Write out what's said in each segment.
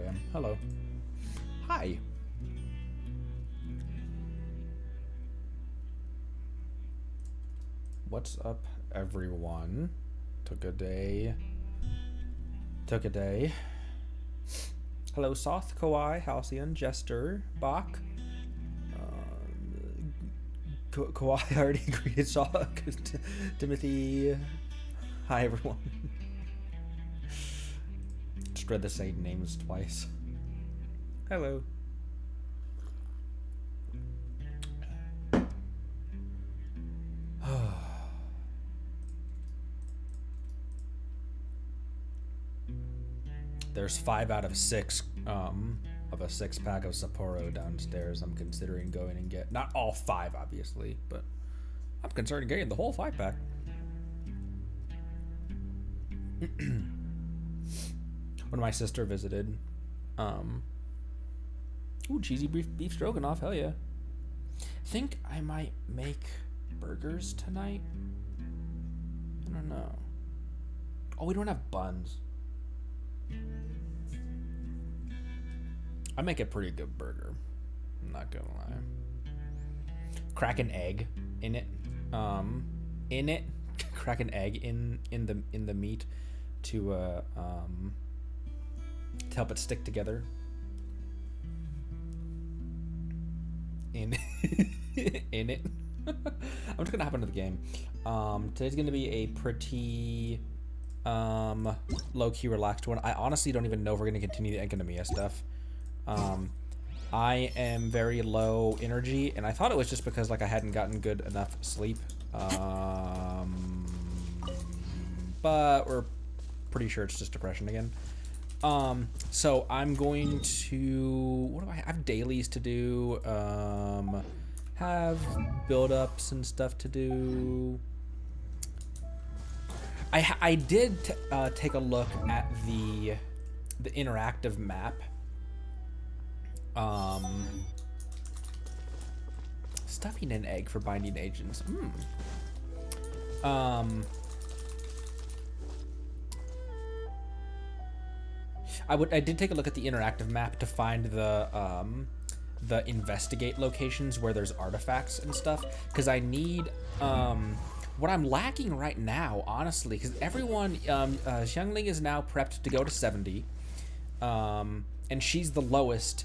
am. Hello. Hi. What's up, everyone? Took a day. Hello, Soth, Kawhi, Halcyon, Jester, Bach. Kawhi already greeted Shock. Timothy. Hi, everyone. Just read the same names twice. Hello. There's 5 out of 6 of a 6-pack of Sapporo downstairs. I'm considering going and get not all 5, obviously, but I'm considering getting the whole 5-pack. When my sister visited, ooh, cheesy beef stroganoff, hell yeah. Think I might make burgers tonight. I don't know. Oh, we don't have buns. I make a pretty good burger. I'm not gonna lie. Crack an egg in it. Crack an egg in the meat to help it stick together. In it. I'm just gonna hop into the game. Today's gonna be a pretty low-key relaxed one. I honestly don't even know if we're gonna continue the Enkanomiya stuff. I am very low energy, and I thought it was just because like I hadn't gotten good enough sleep. But we're pretty sure it's just depression again. So I'm going to, what do I have? Dailies to do, have build-ups and stuff to do. I did take a look at the interactive map. Stuffing an egg for binding agents. I did take a look at the interactive map to find the investigate locations where there's artifacts and stuff, because I need what I'm lacking right now, honestly, because everyone Xiangling is now prepped to go to 70, and she's the lowest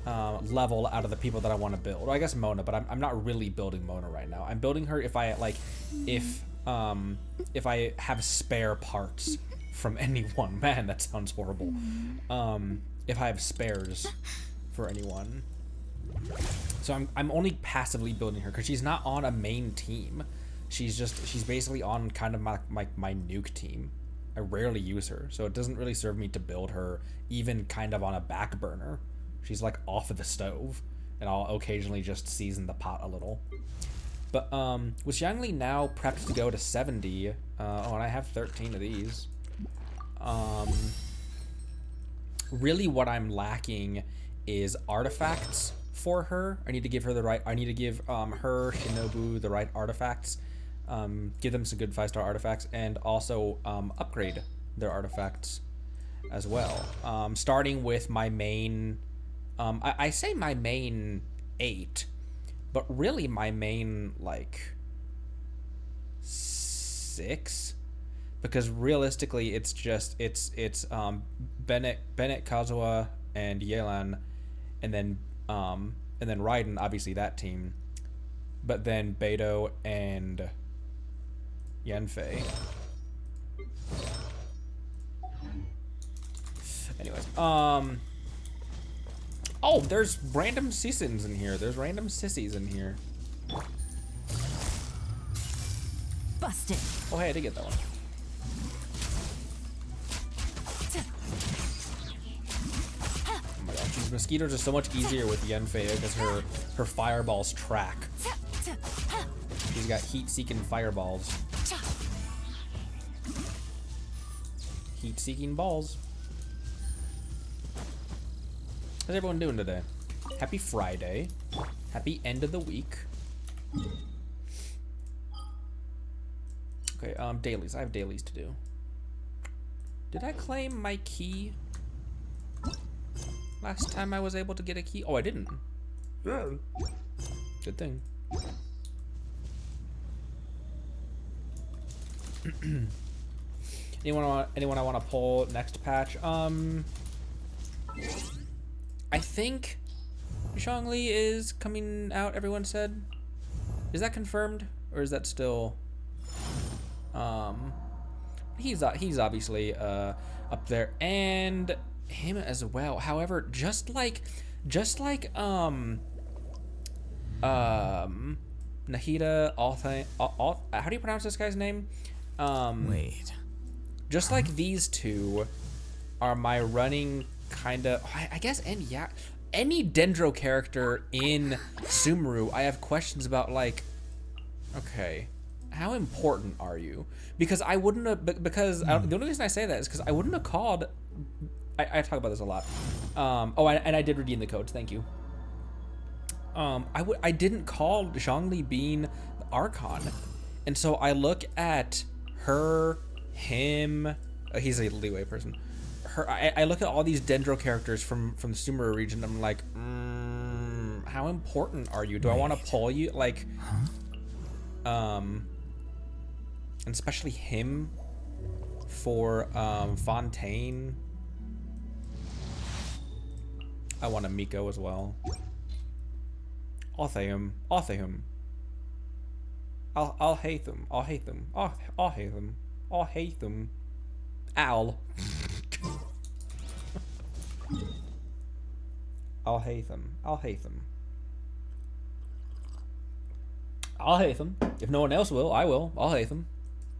level out of the people that I want to build. Well, I guess Mona, but I'm not really building Mona right now. I'm building her if I have spare parts from anyone. Man, that sounds horrible. If I have spares for anyone. So I'm only passively building her because she's not on a main team. She's basically on kind of my nuke team. I rarely use her, so it doesn't really serve me to build her even kind of on a back burner. She's like off of the stove, and I'll occasionally just season the pot a little. But with Xiangli now prepped to go to 70, and I have 13 of these. Really what I'm lacking is artifacts for her. I need to give her her Shinobu the right artifacts, give them some good 5-star artifacts, and also upgrade their artifacts as well. Starting with my main, I say my main 8, but really my main like 6, because realistically it's Bennett, Kazuha, and Yelan, and then Raiden, obviously that team, but then Beidou and Yanfei. Anyways, oh, there's random Sissons in here. There's random sissies in here. Busted. Oh, hey, I did get that one. Oh my gosh, these mosquitoes are so much easier with Yanfei because her fireballs track. She's got heat-seeking fireballs. Heat-seeking balls. How's everyone doing today? Happy Friday. Happy end of the week. Okay, dailies. I have dailies to do. Did I claim my key? Last time I was able to get a key. Oh, I didn't. Yeah. Good thing. Anyone I want to pull next patch? I think Zhongli is coming out, everyone said. Is that confirmed? Or is that still... He's obviously up there. And him as well. However, just like Nahida, how do you pronounce this guy's name? Wait. Just like these two are my running kind of, I guess, and yeah, any Dendro character in Sumeru, I have questions about, like, okay, how important are you? Because I wouldn't have, the only reason I say that is because I wouldn't have called, I talk about this a lot. And I did redeem the codes, thank you. I didn't call Zhongli being the Archon. And so I look at her, him, he's a Liyue person. I look at all these Dendro characters from the Sumeru region. I'm like, how important are you? Do I want to pull you? Like, and especially him for Fontaine. I want a Miko as well. I'll hate him. I'll hate them. I'll hate them. I'll hate them. I'll hate them. I'll hate them. Owl. I'll hate them. I'll hate them. I'll hate them. If no one else will, I will. I'll hate them.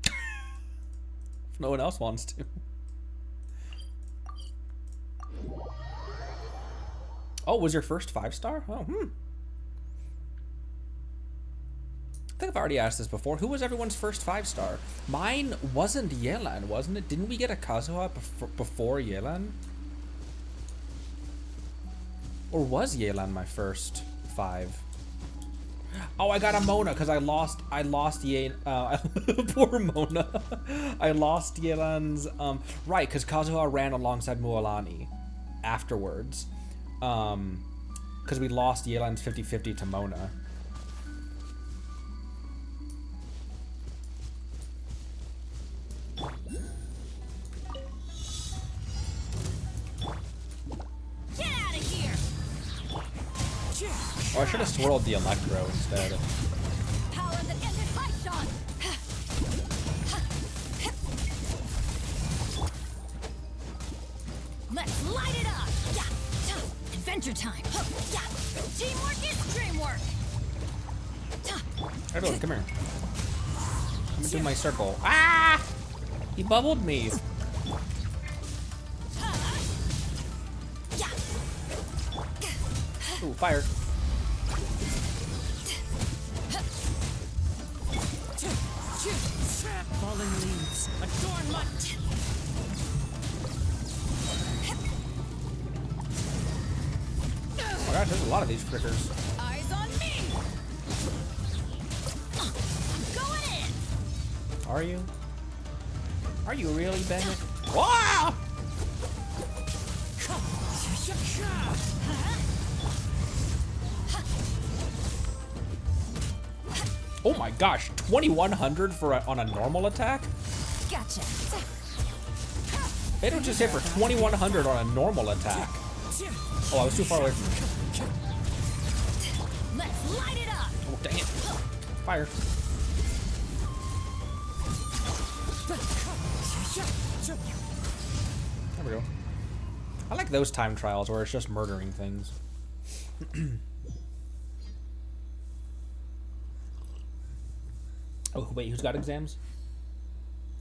If no one else wants to. Oh, was your first 5-star? Oh, I think I've already asked this before. Who was everyone's first 5-star? Mine wasn't Yelan, wasn't it? Didn't we get a Kazuha before Yelan? Or was Yelan my first 5? Oh, I got a Mona because I lost poor Mona. I lost Yelan's, right, because Kazuha ran alongside Mualani afterwards. Because we lost Yelan's 50-50 to Mona. Oh, I should have swirled the Electro instead. Power that ended Python. Let's light it up. Yeah. Adventure time. Yeah. Teamwork is dreamwork. Everyone, come here. Let me do my circle. Ah! He bubbled me. Ooh, fire. Fallen leaves. Adornment. Oh my gosh, there's a lot of these frickers. Eyes on me. I'm going in. Are you? Are you really, Bennett? Wow! Oh my gosh, 2100 for on a normal attack? Gotcha. They don't just hit for 2100 on a normal attack. Oh, I was too far away from it. Let's light it up. Oh, dang it. Fire. There we go. I like those time trials where it's just murdering things. Oh, wait, who's got exams?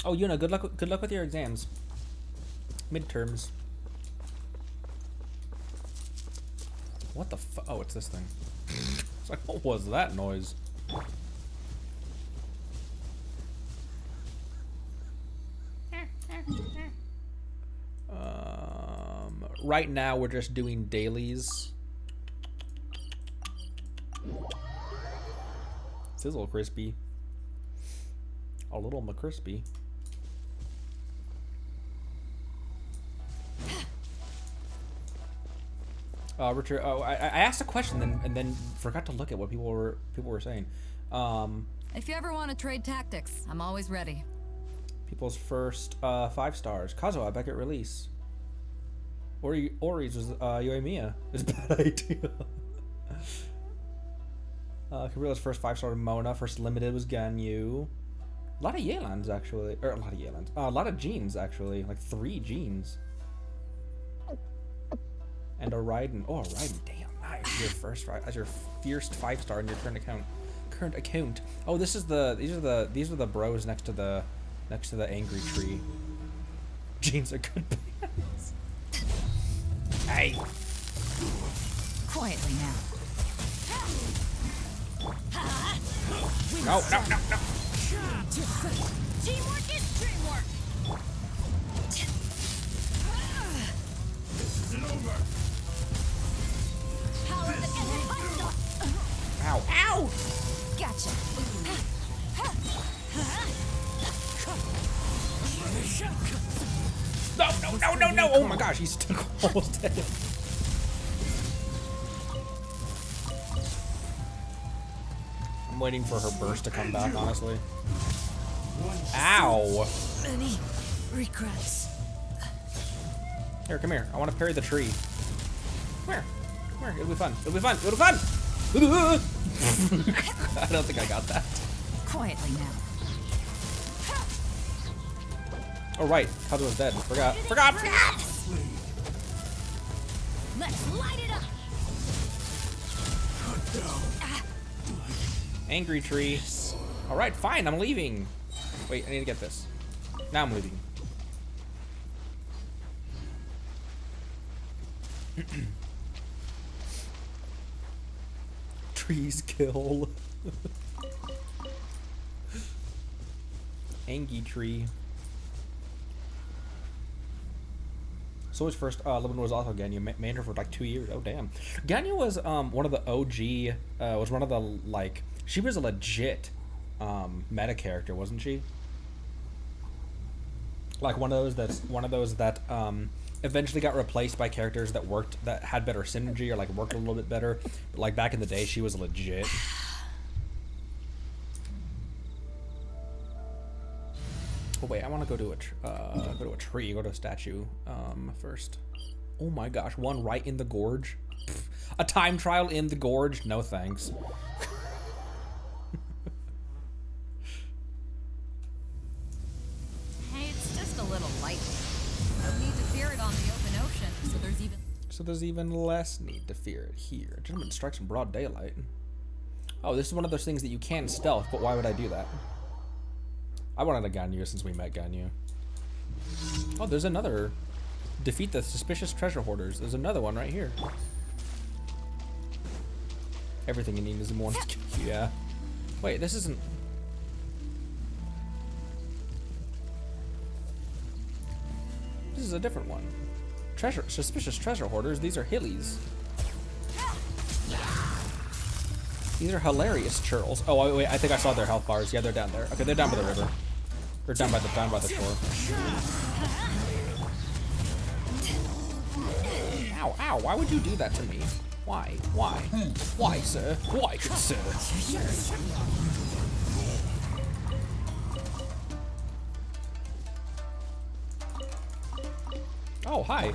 Oh, Yuna, good luck with your exams. Midterms. What the fu- Oh, it's this thing. It's like, what was that noise? Right now, we're just doing dailies. Sizzle crispy. A little McCrispy. Richard, I asked a question and then forgot to look at what people were saying. If you ever want to trade tactics, I'm always ready. People's first 5 stars. Kazuha back at release. Ori's was Yoimiya. It's a bad idea. Kirilla's first 5-star Mona. First limited was Ganyu. A lot of Yelands actually, or a lot of Yelands. A lot of Jeans actually, like 3 Jeans. And a Raiden. Oh, a Raiden. Damn, nice. Your first as your first 5-star in your current account. Oh, these are the bros next to the angry tree. Jeans are good pants. Hey. Quietly now. No. Teamwork is dreamwork. This isn't over. Power that ends hostile. Ow. Gotcha. No. Oh my gosh, he's still almost dead. I'm waiting for her burst to come back, honestly. Ow. Many regrets. Here, come here. I want to parry the tree. Come here. It'll be fun. I don't think I got that. Quietly now. Oh, right. Kazuha's dead. Forgot. Let's light it up. Angry tree. All right, fine. I'm leaving. Wait, I need to get this. Now I'm leaving. Trees kill. Angry tree. So his first living was also Ganyu. Made her for like 2 years. Oh damn. Ganyu was one of the OG. Was one of the like. She was a legit meta character, wasn't she? Like one of those that eventually got replaced by characters that had better synergy or like worked a little bit better. But like back in the day, she was legit. Oh wait, I want to go to a tree. Go to a statue first. Oh my gosh, one right in the gorge. Pfft. A time trial in the gorge? No thanks. Hey, it's just a little light. No need to fear it on the open ocean, So there's even less need to fear it here. Gentleman strikes in broad daylight. Oh, this is one of those things that you can stealth, but why would I do that? I wanted a Ganyu since we met Ganyu. Oh, there's another. Defeat the suspicious treasure hoarders. There's another one right here. Everything you need is in one. Yeah. Wait, this isn't. This is a different one. Suspicious treasure hoarders. These are hillies. These are hilarious churls. Oh wait, I think I saw their health bars. Yeah, they're down there. Okay, they're down by the river. Or down by the shore. Ow, ow, why would you do that to me? Why? Why? Why, sir? Why, good sir? Oh, hi.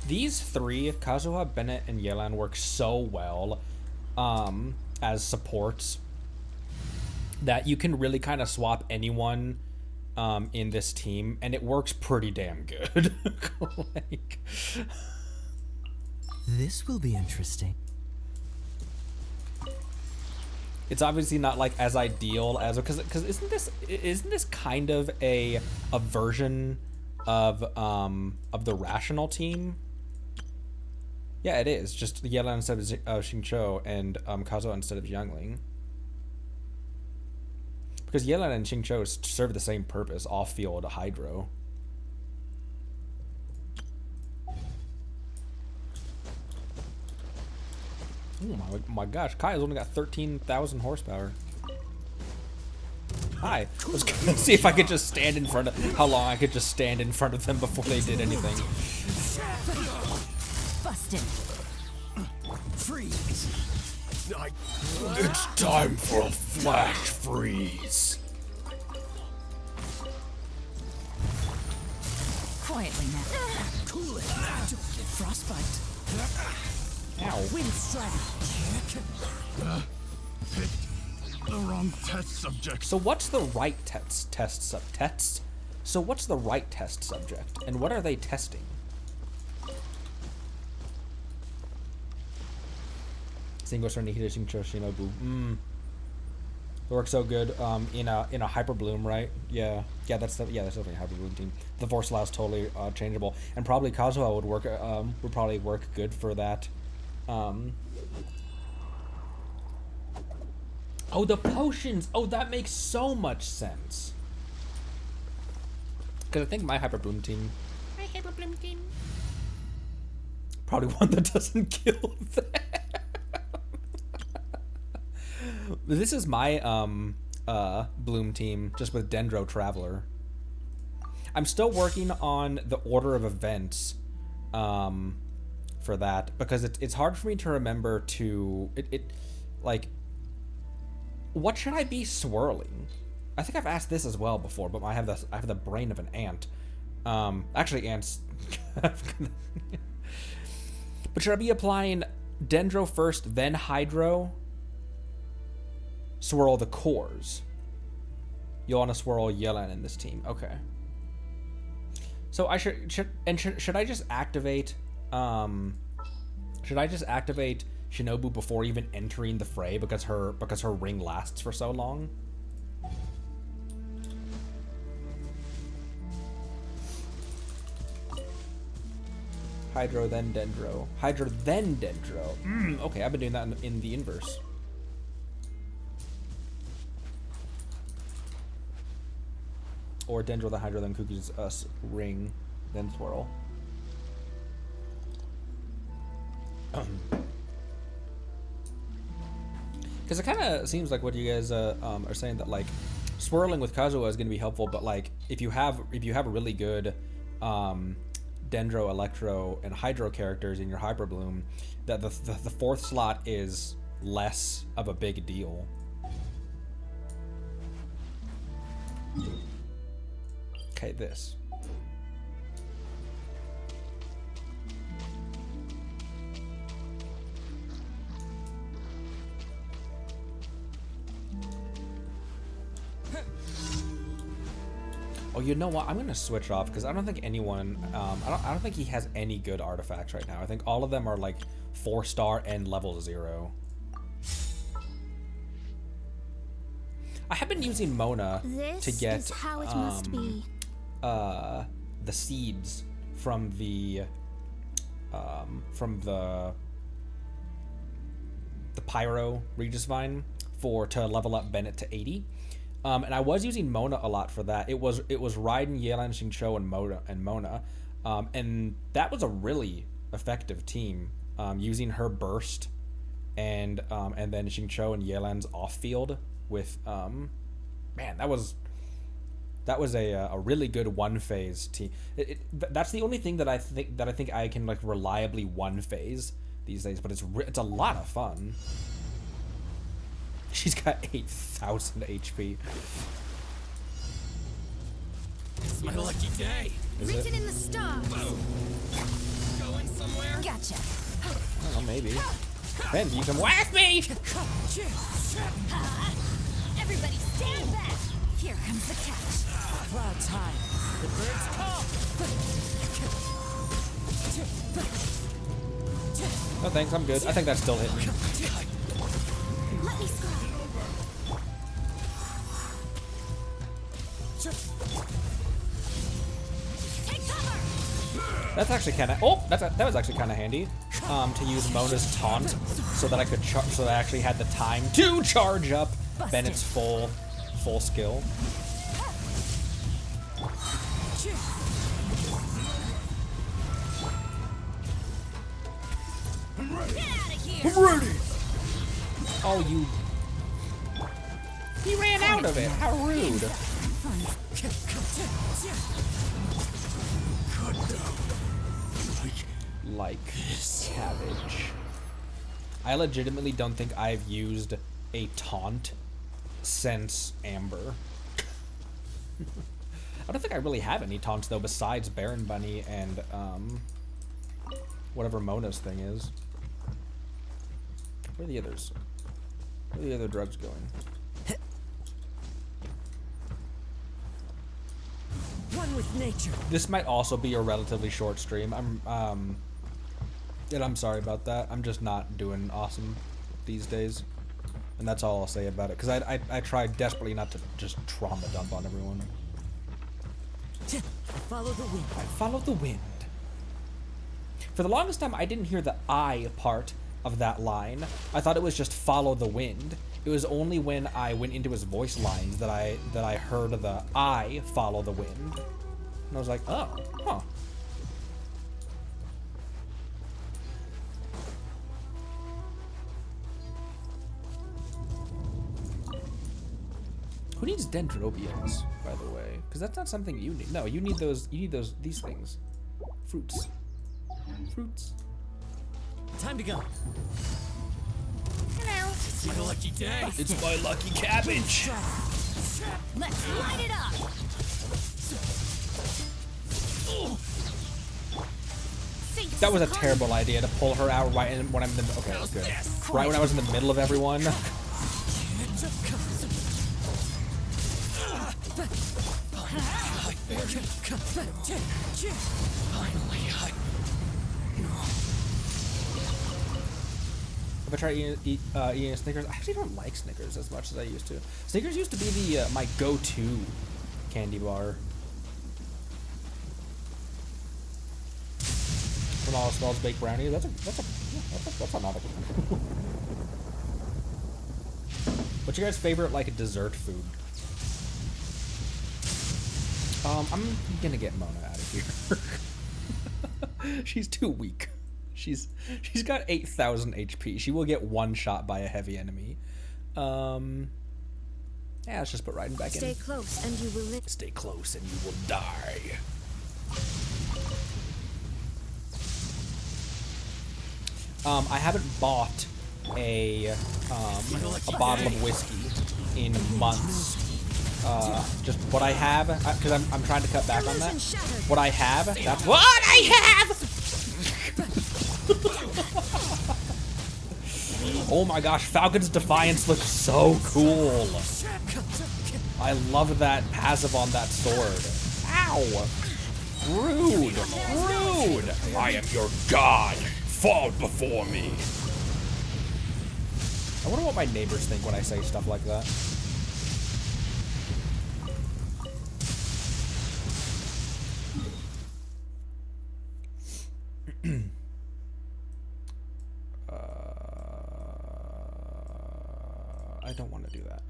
These three, Kazuha, Bennett, and Yelan, work so well as supports that you can really kind of swap anyone in this team, and it works pretty damn good. Like, This will be interesting. it's obviously not like as ideal as because isn't this kind of a version of the rational team? Yeah, it is. Just Yelan instead of Xingqiu and Kazuha instead of Xiangling. Because Yelan and Xingqiu serve the same purpose, off-field hydro. Oh my gosh, Kaya's only got 13,000 horsepower. Hi. I was gonna see if I could just stand in front of how long I could just stand in front of them before they did anything. Busted. Freeze. It's time for a flash freeze. Quietly now. Cool it. Frostbite. Ow. Wind strike. The wrong test subject. So what's the right test? So what's the right test subject, and what are they testing? Single Sony Hidoshin Shinobu. It works so good in a hyper bloom, right? Yeah, that's definitely a hyper bloom team. The force allows totally changeable, and probably Kazuha would probably work good for that. Oh, the potions! Oh, that makes so much sense. Because I think my hyper bloom team. Probably one that doesn't kill them. This is my bloom team, just with Dendro Traveler. I'm still working on the order of events for that, because it's hard for me to remember to like, what should I be swirling? I think I've asked this as well before, but I have the brain of an ant. Actually, ants. But should I be applying Dendro first, then Hydro? Swirl the cores. You'll want to swirl Yelan in this team. Okay. So I should I just activate Shinobu before even entering the fray because her ring lasts for so long? Hydro then Dendro. Hydro then Dendro. Okay, I've been doing that in the inverse. Or Dendro the Hydro then Kuki's ring, then swirl. Because it kind of seems like what you guys are saying, that like swirling with Kazuha is going to be helpful, but like if you have a really good Dendro, Electro, and Hydro characters in your Hyper Bloom, that the fourth slot is less of a big deal. Okay, this. Oh, you know what? I'm gonna switch off because I don't think anyone. I don't think he has any good artifacts right now. I think all of them are like 4-star and level 0. I have been using Mona to get is how it must be. The seeds from the Pyro Regis Vine to level up Bennett to 80. And I was using Mona a lot for that. It was Raiden, Yelan, Xingqiu, and Mona. And that was a really effective team. Using her burst and then Xingqiu and Yelan's off field with man, that was a really good one phase team. That's the only thing that I think I can like reliably one phase these days, but it's a lot of fun. She's got 8,000 HP. It's my lucky day. Is Written it? in the stars. Going somewhere? Gotcha. I don't know, maybe. Ben, you can whack me! Everybody stand back. Here comes the catch. Clouds high. The birds call. No thanks, I'm good. I think that still hit me. Let me scroll. Take cover. That's actually kind of. Oh, that was actually kind of handy. To use Mona's taunt so that I could so that I actually had the time to charge up Bennett's full skill. Get out of here. I'm ready. Oh, you... He ran out of it. How rude. Like cabbage. I legitimately don't think I've used a taunt since Amber. I don't think I really have any taunts though besides Baron Bunny and whatever Mona's thing is. Where are the others? Where are the other drugs going? One with nature. This might also be a relatively short stream. And I'm sorry about that. I'm just not doing awesome these days. And that's all I'll say about it. Because I try desperately not to just trauma dump on everyone. Follow the wind. I follow the wind. For the longest time, I didn't hear the I part of that line. I thought it was just follow the wind. It was only when I went into his voice lines that I heard the I follow the wind. And I was like, oh, huh. Who needs dendrobiums, by the way? Because that's not something you need. No, you need those. You need these things. Fruits. Fruits. Time to go. Hello. It's my lucky day. It's my lucky cabbage. Let's light it up. That was a terrible idea to pull her out right when I'm in the. Okay, that's good. Right when I was in the middle of everyone. If I try eating a Snickers, I actually don't like Snickers as much as I used to. Snickers used to be the my go-to candy bar. When all smells baked brownie. That's another one. What's your guys' favorite like dessert food? I'm gonna get Mona out of here. She's too weak. She's got 8,000 HP. She will get one shot by a heavy enemy. Yeah, let's just put Raiden back in. Stay close and you will live. Stay close and you will die. I haven't bought a bottle of whiskey in months. Just what I have, because I'm trying to cut back on that. What I have, that's what I have! Oh my gosh, Falcon's Defiance looks so cool. I love that passive on that sword. Ow! Rude! Rude! I am your god! Fall before me! I wonder what my neighbors think when I say stuff like that. I don't want to do that.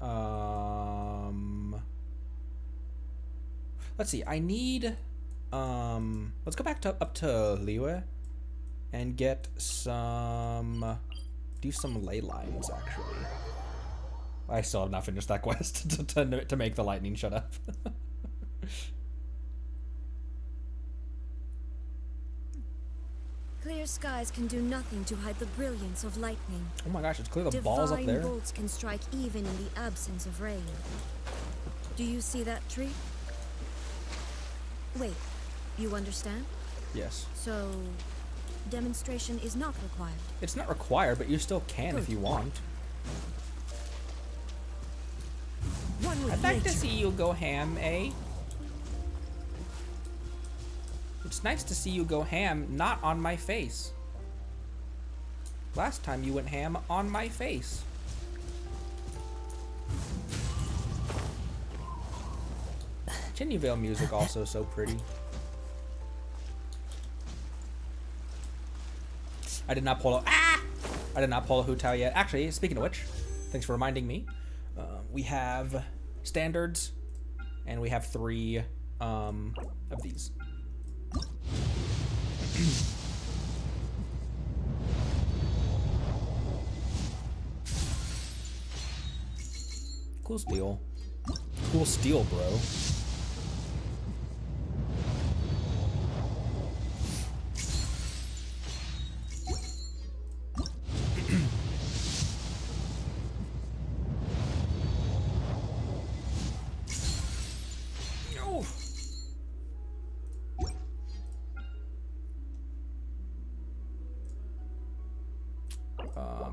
Let's see. I need. Let's go back up to Liyue and get some. Do some ley lines actually. I still have not finished that quest to make the lightning shut up. Clear skies can do nothing to hide the brilliance of lightning. Oh my gosh, it's clear the ball's up there. Divine bolts can strike even in the absence of rain. Do you see that tree? Wait, you understand? Yes. So, demonstration is not required. It's not required, but you still can if you want. One with I'd like to nature. see you go ham, eh? It's nice to see you go ham, not on my face. Last time you went ham on my face. Chinyvale music also so pretty. I did not pull a I did not pull a Hu Tao yet. Actually, speaking of which, thanks for reminding me. We have standards, and we have 3 of these. Cool steal. Cool steal, bro. No.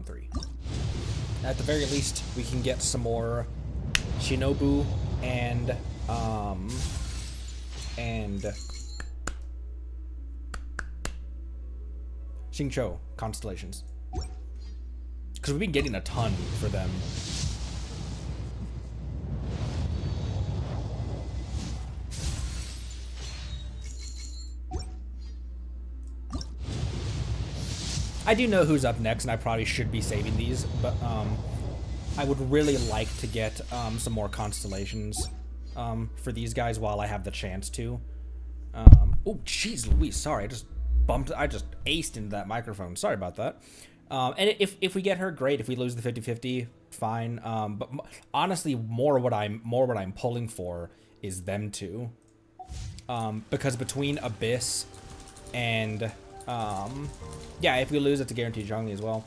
3. At the very least, we can get some more Shinobu and Xingqiu constellations. Because we've been getting a ton for them. I do know who's up next, and I probably should be saving these, but I would really like to get some more constellations for these guys while I have the chance to. Oh, jeez Louise, sorry, I just aced into that microphone. Sorry about that. And if we get her, great. If we lose the 50-50, fine. But honestly, more what I'm pulling for is them two. Because between Abyss and yeah, if we lose, it's a guaranteed Zhongli as well.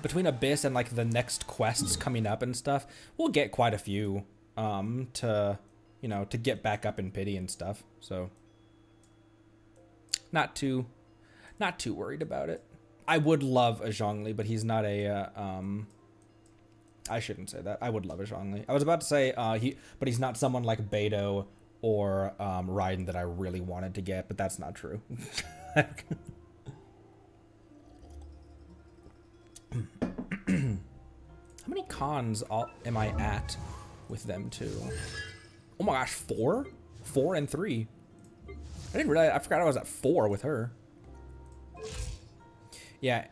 Between Abyss and like the next quests coming up and stuff, we'll get quite a few to get back up in pity and stuff. So not too worried about it. I would love a Zhongli, but he's not a I shouldn't say that. I would love a Zhongli. I was about to say but he's not someone like Beidou or Raiden that I really wanted to get, but that's not true. How many cons am I at with them two? Oh my gosh, 4? 4 and 3. I didn't realize. I forgot I was at 4 with her. Yeah.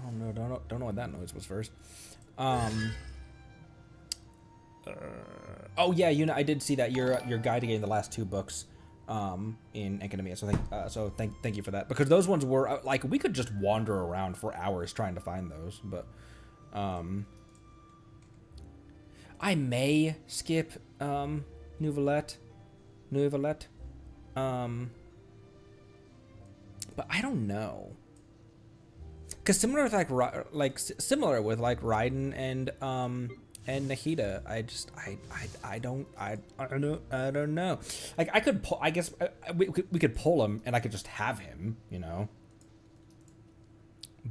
Oh no, don't know what that noise was first. Oh yeah, I did see that your guide to getting the last 2 books in Academia. So thank you for that, because those ones were like we could just wander around for hours trying to find those, but I may skip Nouvelette, but I don't know, because similar with similar with like Raiden and Nahida, I don't know. Like I could pull, I guess we could pull him and I could just have him,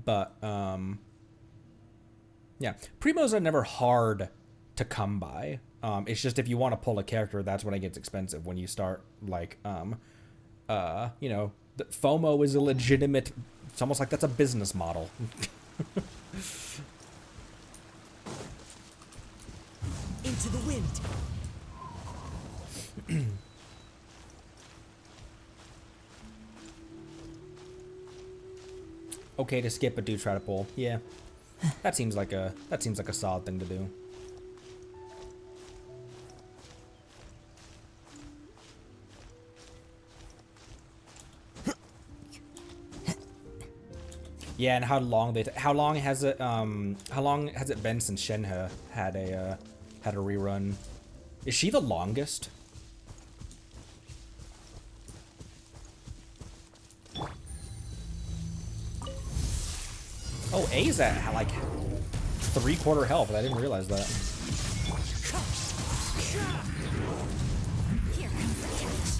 But yeah, primos are never hard to come by. It's just if you want to pull a character, that's when it gets expensive. When you start like the FOMO is a legitimate. It's almost like that's a business model. Into the wind. Okay to skip, but do try to pull. Yeah, that seems like a solid thing to do. Yeah, and how long has it been since Shenhe had a rerun? Is she the longest? Oh, A's at like 3/4 health. I didn't realize that. Here comes the catch.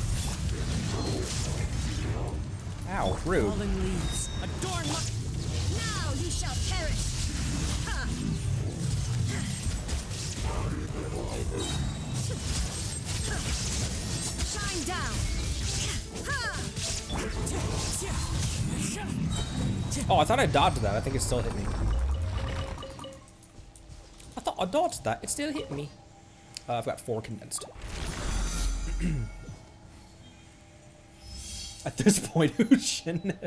Ow, rude. Fallen leaves. Adorn my... Now you shall perish. Ha! Shine down. Ha! Oh, I thought I dodged that. I think it still hit me. I thought I dodged that. It still hit me. I've got 4 condensed. At this point, who's Shin?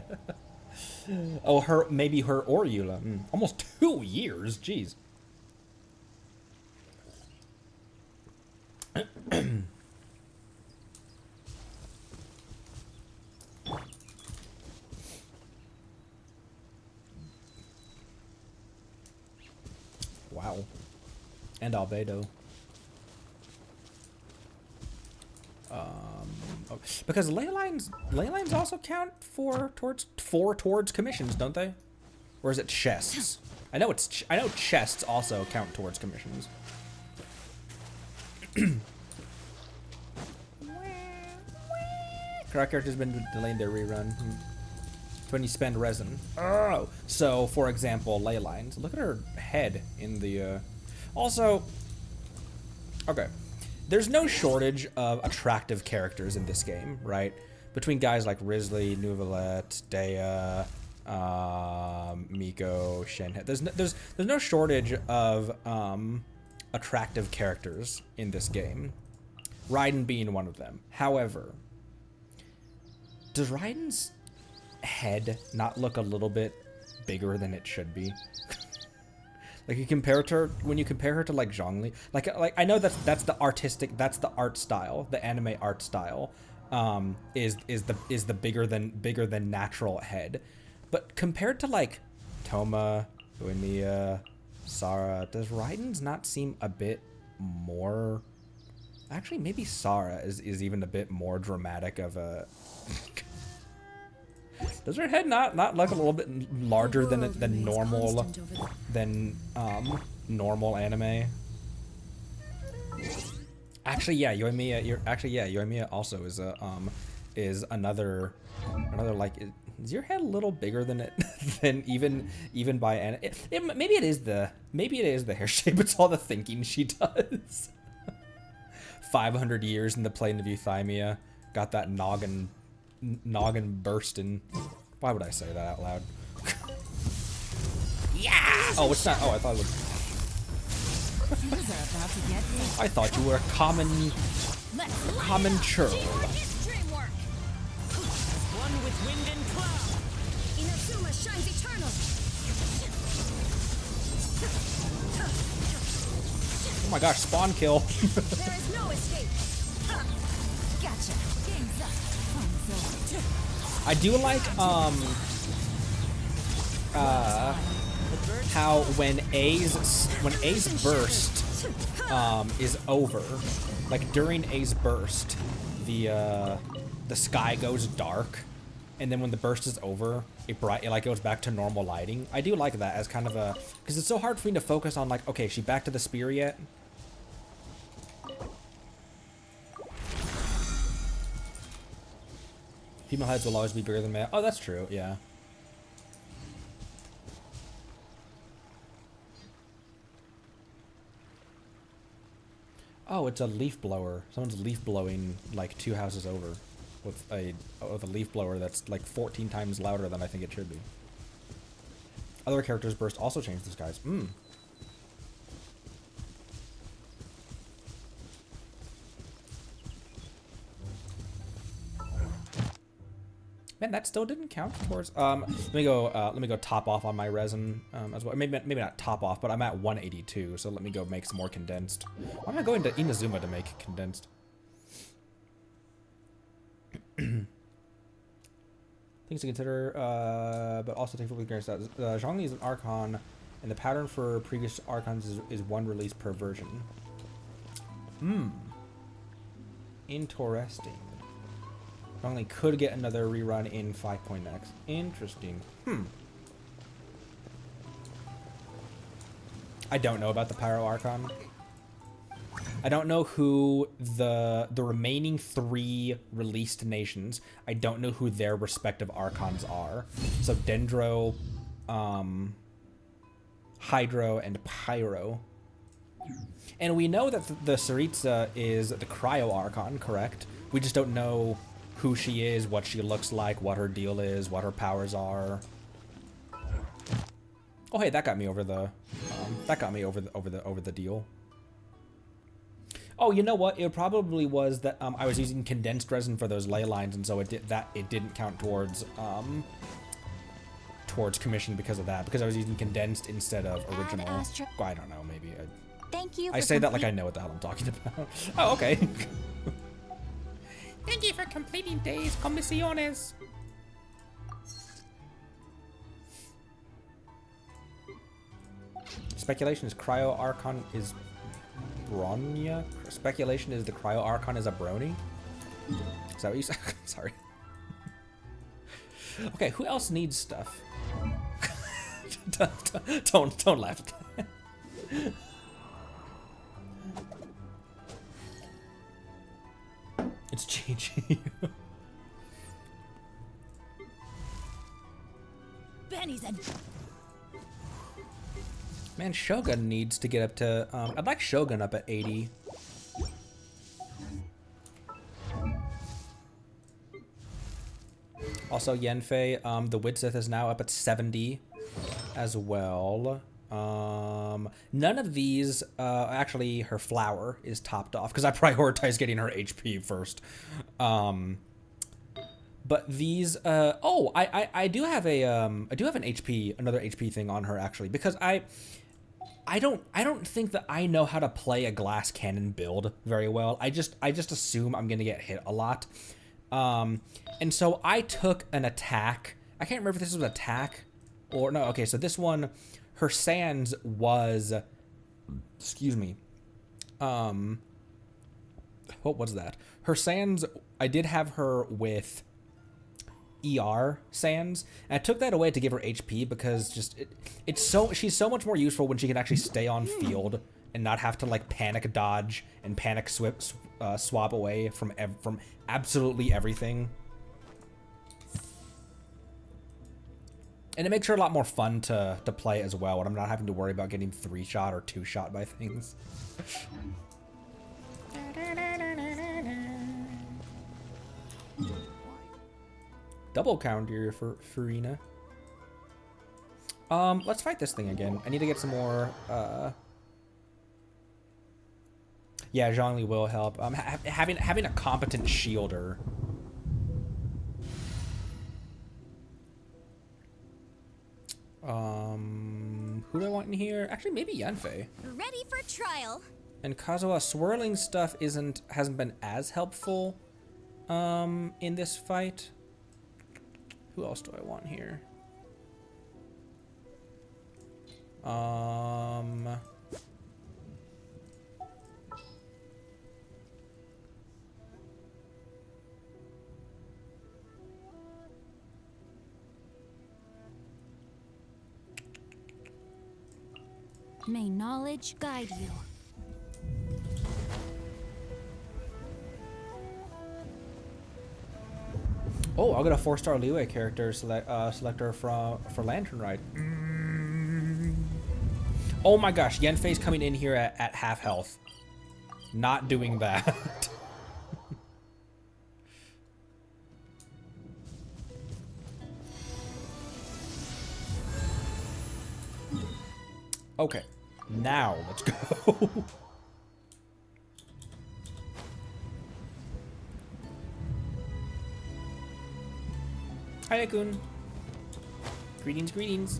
Oh, maybe her or Eula. Almost 2 years. Jeez. And albedo. Oh, because ley lines also count towards commissions, don't they? Or is it chests? I know chests also count towards commissions. Correct character's been delaying their rerun. It's when you spend resin. Oh, so for example, ley lines. Look at her head in the. Also, okay. There's no shortage of attractive characters in this game, right? Between guys like Risley, Nuvalette, Dea, Miko, Shenhe. There's no shortage of attractive characters in this game. Raiden being one of them. However, does Raiden's head not look a little bit bigger than it should be? Like when you compare her to like Zhongli, like I know that's the art style, the anime art style, is the bigger than natural head, but compared to like Toma, Uemiya, Sara, does Raiden's not seem a bit more? Actually, maybe Sara is even a bit more dramatic of a. Does her head not look a little bit larger than normal normal anime? Actually, yeah, Yoimiya also is another like. Is your head a little bigger than it than even by anime? Maybe it is the hair shape. It's all the thinking she does. 500 years in the plane of Euthymia, got that noggin bursting. Why would I say that out loud? Yeah! Oh, it's not. Oh, I thought it was. I thought you were a common churl. One with wind and cloud. Inazuma shines eternal. Oh my gosh, spawn kill. There is no escape. Gotcha. Game's up. Fun's over. I do like how when A's burst is over, like during A's burst, the sky goes dark, and then when the burst is over, it like goes back to normal lighting. I do like that as kind of a, because it's so hard for me to focus on like, okay, is she back to the spear yet? Female heads will always be bigger than male. Oh, that's true, yeah. Oh, it's a leaf blower. Someone's leaf blowing like 2 houses over with a leaf blower that's like 14 times louder than I think it should be. Other characters' burst also change the skies. Man, that still didn't count towards. Let me go top off on my resin as well. Maybe not top off, but I'm at 182. So let me go make some more condensed. Why am I going to Inazuma to make condensed? Things to consider, but also take full grain of salt. Zhongli is an Archon, and the pattern for previous Archons is one release per version. Interesting. Zhongli could get another rerun in 5.x. Interesting. I don't know about the Pyro Archon. I don't know who the remaining 3 released nations. I don't know who their respective Archons are. So Dendro, Hydro, and Pyro. And we know that the Saritsa is the Cryo Archon, correct? We just don't know who she is, what she looks like, what her deal is, what her powers are. Oh, hey, that got me over the over the deal. Oh, you know what? It probably was that I was using condensed resin for those ley lines, and so it didn't count towards commission because of that, because I was using condensed instead of original. Well, I don't know, maybe. Thank you. I say that like I know what the hell I'm talking about. Oh, okay. Thank you for completing Days Comisiones. Speculation is Cryo Archon is Bronya? Speculation is the Cryo Archon is a brony? Is that what you said? Sorry. Okay, who else needs stuff? don't laugh at that. It's GG. Benny's a Man, Shogun needs to get up to... I'd like Shogun up at 80. Also, Yenfei, the Widsith is now up at 70 as well. None of these... actually, her flower is topped off because I prioritize getting her HP first. But these, oh, I do have a, I do have an HP, another HP thing on her actually, because I don't think that I know how to play a glass cannon build very well. I just assume I'm gonna get hit a lot. And so I took an attack. I can't remember if this was an attack or no. Okay, so this one, her sands was, excuse me. What was that? Her sands, I did have her with ER sands, and I took that away to give her HP because just she's so much more useful when she can actually stay on field and not have to like panic dodge and panic swap away from absolutely everything. And it makes her a lot more fun to play as well, and I'm not having to worry about getting 3-shot or 2-shot by things. Double counter for Furina. Let's fight this thing again. I need to get some more, yeah, Zhongli will help. Having a competent shielder. Who do I want in here? Actually, maybe Yanfei. ready for trial. And Kazuha, swirling stuff hasn't been as helpful, in this fight. Who else do I want here? May knowledge guide you. Oh, I'll get a 4-star Liyue character selector for Lantern Ride. Oh my gosh, Yenfei's coming in here at half health. Not doing that. Okay, now let's go. Hi, Akun. Greetings, greetings.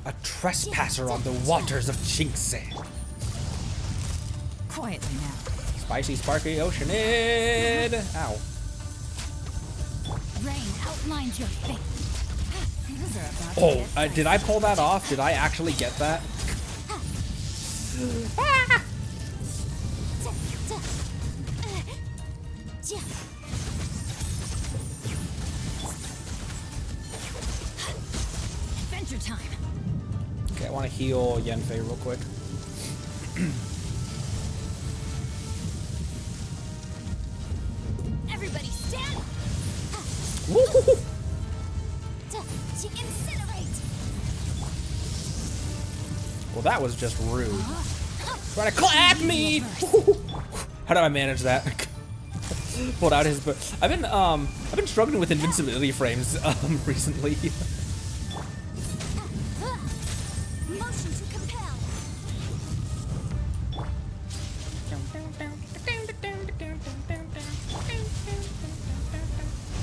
A trespasser on the waters of Jinxie. Quietly now. Spicy, sparkly oceanid. Ow. Rain outlines your fate. Things are about to Oh, get did I pull that off? Did I actually get that? Adventure time. Okay, I want to heal Yenfei real quick. Everybody stand. Woo! Incinerate. Well, that was just rude. Trying to clap me! How do I manage that? Pulled out his. I've been struggling with invincibility frames recently. Motion to compel.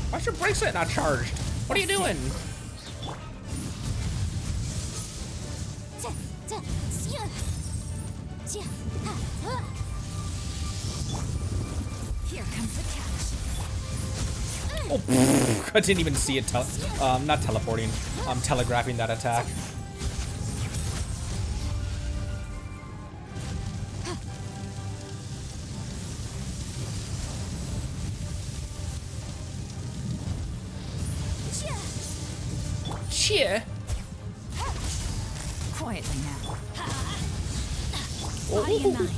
Why's your bracelet not charged? What are you doing? Here comes the catch. Oh, I didn't even see it. Not teleporting. Telegraphing that attack. Cheer. Quietly now. Body and mind.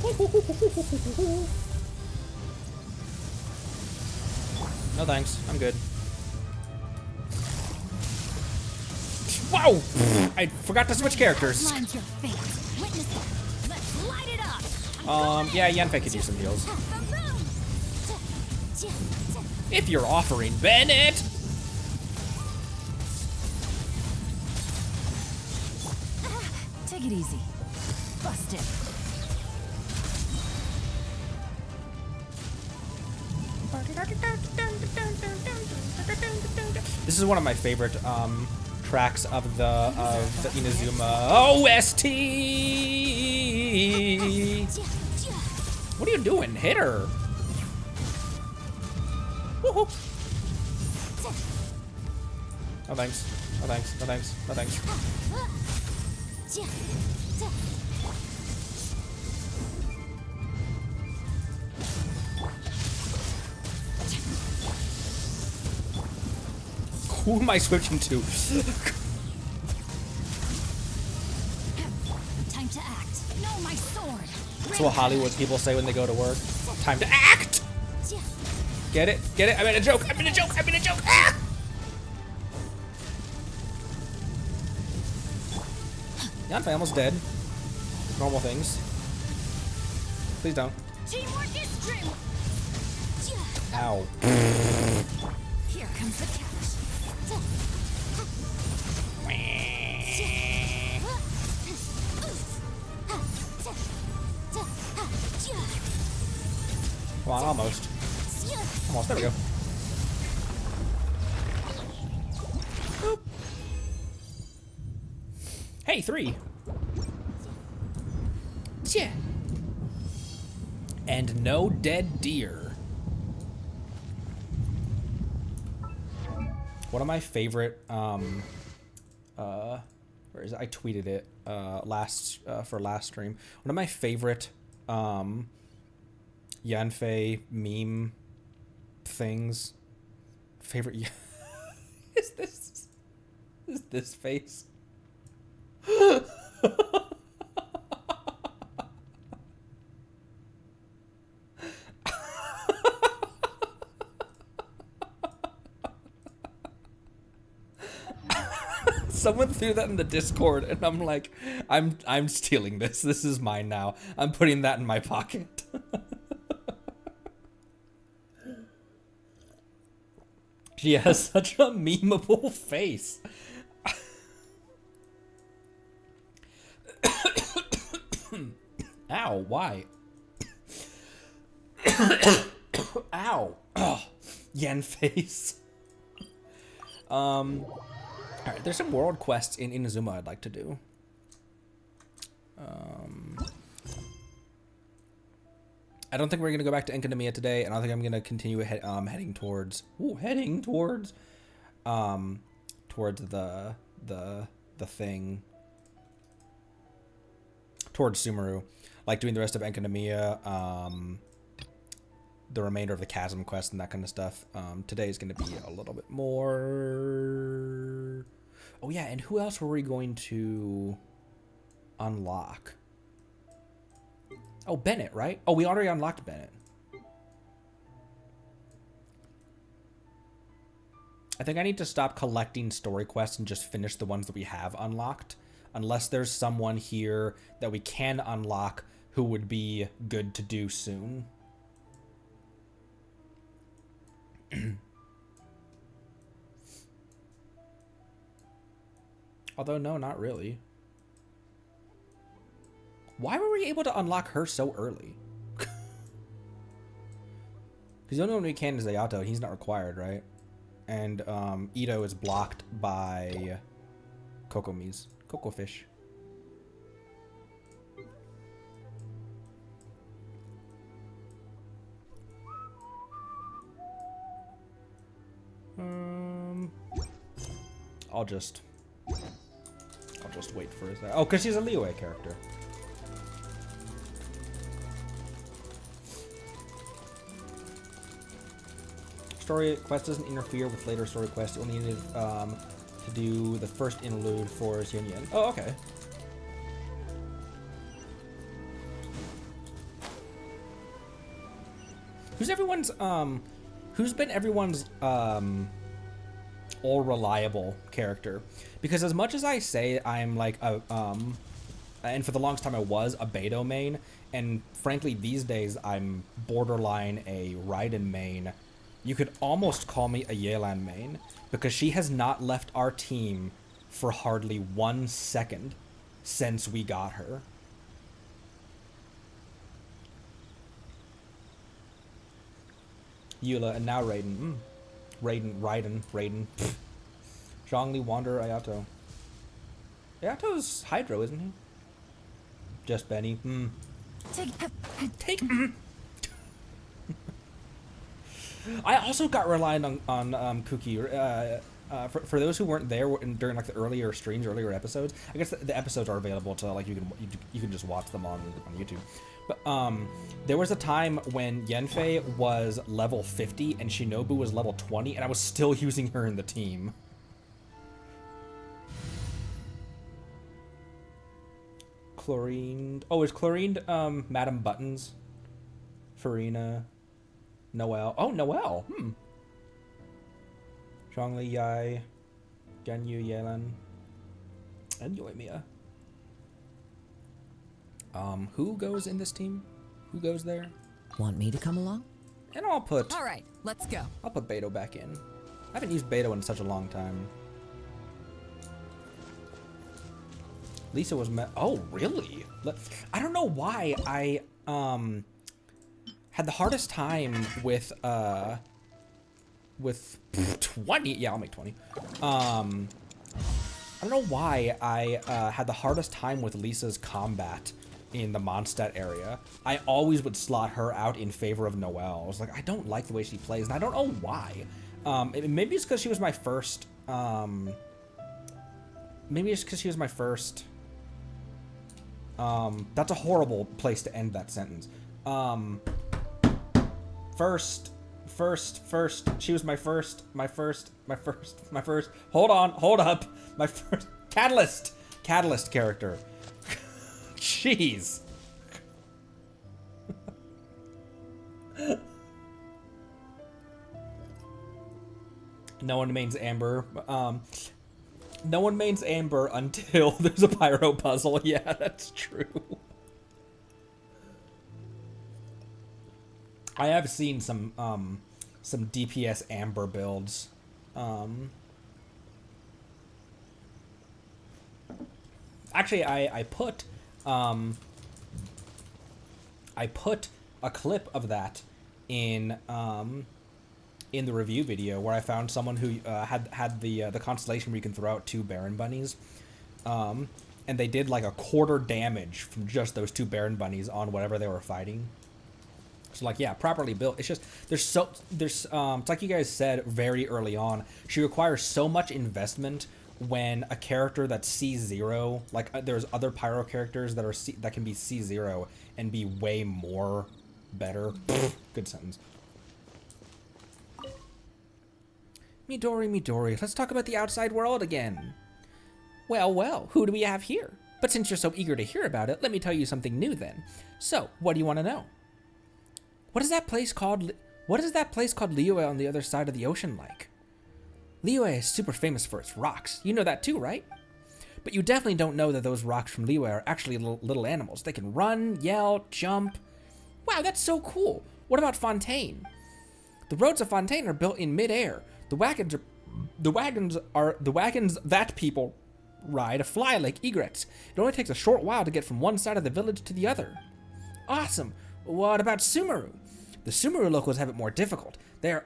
No thanks. I'm good. Wow! I forgot to switch characters. Lines your fate. Witness it. Let's light it up. Yeah, Yanfei could use some heals. If you're offering Bennett! Take it easy. Bust it. This is one of my favorite tracks of the Inazuma OST. What are you doing? Hit her. Woohoo. No thanks. No thanks. No thanks. No thanks. Who am I switching to? Time to act. No, my sword. That's what Hollywood people say when they go to work. Time to act! Get it? Get it? I made a joke! I made a joke! I made a joke! Ah! Yanfei almost dead. Normal things. Please don't. Teamwork is true. Ow. Here comes the catch. Come on, almost. Almost. There we go. Boop. Hey, 3. Yeah. And no dead deer. One of my favorite, where is it? I tweeted it, for last stream. One of my favorite, Yanfei meme things. Favorite, is this face? Someone threw that in the Discord, and I'm like, I'm stealing this. This is mine now. I'm putting that in my pocket. She has such a memeable face. Ow, why? Ow. Oh, Yen face. Alright, there's some world quests in Inazuma I'd like to do. I don't think we're gonna go back to Enkanomiya today, and I don't think I'm gonna continue heading towards the thing, towards Sumeru, like doing the rest of Enkanomiya, the remainder of the Chasm quest and that kind of stuff. Today is gonna be a little bit more. Oh yeah, and who else were we going to unlock? Oh, Bennett, right? Oh, we already unlocked Bennett. I think I need to stop collecting story quests and just finish the ones that we have unlocked. Unless there's someone here that we can unlock who would be good to do soon. Although, no, not really. Why were we able to unlock her so early? Because the only one we can is Ayato, and he's not required, right? And Ito is blocked by Kokomis. Coco fish. I'll just wait for his. Oh, because she's a Liyue character. Story quest doesn't interfere with later story quests. You only needed to do the first interlude for Yin Yin. Oh, okay. Who's been everyone's all reliable character? Because as much as I say I'm like a and for the longest time I was a Beidou main, and frankly these days I'm borderline a Raiden main. You could almost call me a Yelan main, because she has not left our team for hardly 1 second since we got her. Eula, and now Raiden. Raiden. Zhongli, Wanderer, Ayato. Ayato's Hydro, isn't he? Just Benny. Take. I also got reliant on Cookie. For those who weren't there during like the earlier streams, earlier episodes. I guess the episodes are available to like you can just watch them on YouTube. But there was a time when Yanfei was level 50 and Shinobu was level 20, and I was still using her in the team. Chlorined. Oh, is Chlorined Madam Buttons? Farina. Noelle. Oh, Noelle. Zhongli, Yai, Ganyu, Yelan, and Yoimiya. Who goes in this team? Who goes there? Want me to come along? And I'll put All right, let's go. Beidou back in. I haven't used Beidou in such a long time. Lisa was oh, really? I don't know why I had the hardest time with 20. Yeah, I'll make 20. I don't know why I had the hardest time with Lisa's combat in the Mondstadt area. I always would slot her out in favor of Noelle. I was like, I don't like the way she plays, and I don't know why. Maybe it's because she was my first. Maybe it's because she was my first. That's a horrible place to end that sentence. First. She was my first. Hold up. My first Catalyst character. Jeez. No one mains Amber. No one mains Amber until there's a pyro puzzle. Yeah, that's true. I have seen some DPS Amber builds. Actually, I put a clip of that in the review video where I found someone who had the constellation where you can throw out 2 Baron bunnies, and they did like a quarter damage from just those 2 Baron bunnies on whatever they were fighting. So like, yeah, properly built. It's just there's it's like you guys said very early on. She requires so much investment when a character that's C0, like there's other pyro characters that are that can be C0 and be way more better. Good sentence. Midori, let's talk about the outside world again. Well, who do we have here? But since you're so eager to hear about it, let me tell you something new then. So, what do you want to know? What is that place called Liyue on the other side of the ocean like? Liyue is super famous for its rocks. You know that too, right? But you definitely don't know that those rocks from Liyue are actually little animals. They can run, yell, jump. Wow, that's so cool. What about Fontaine? The roads of Fontaine are built in mid-air. The wagons that people ride fly like egrets. It only takes a short while to get from one side of the village to the other. Awesome. What about Sumeru? The Sumeru locals have it more difficult. There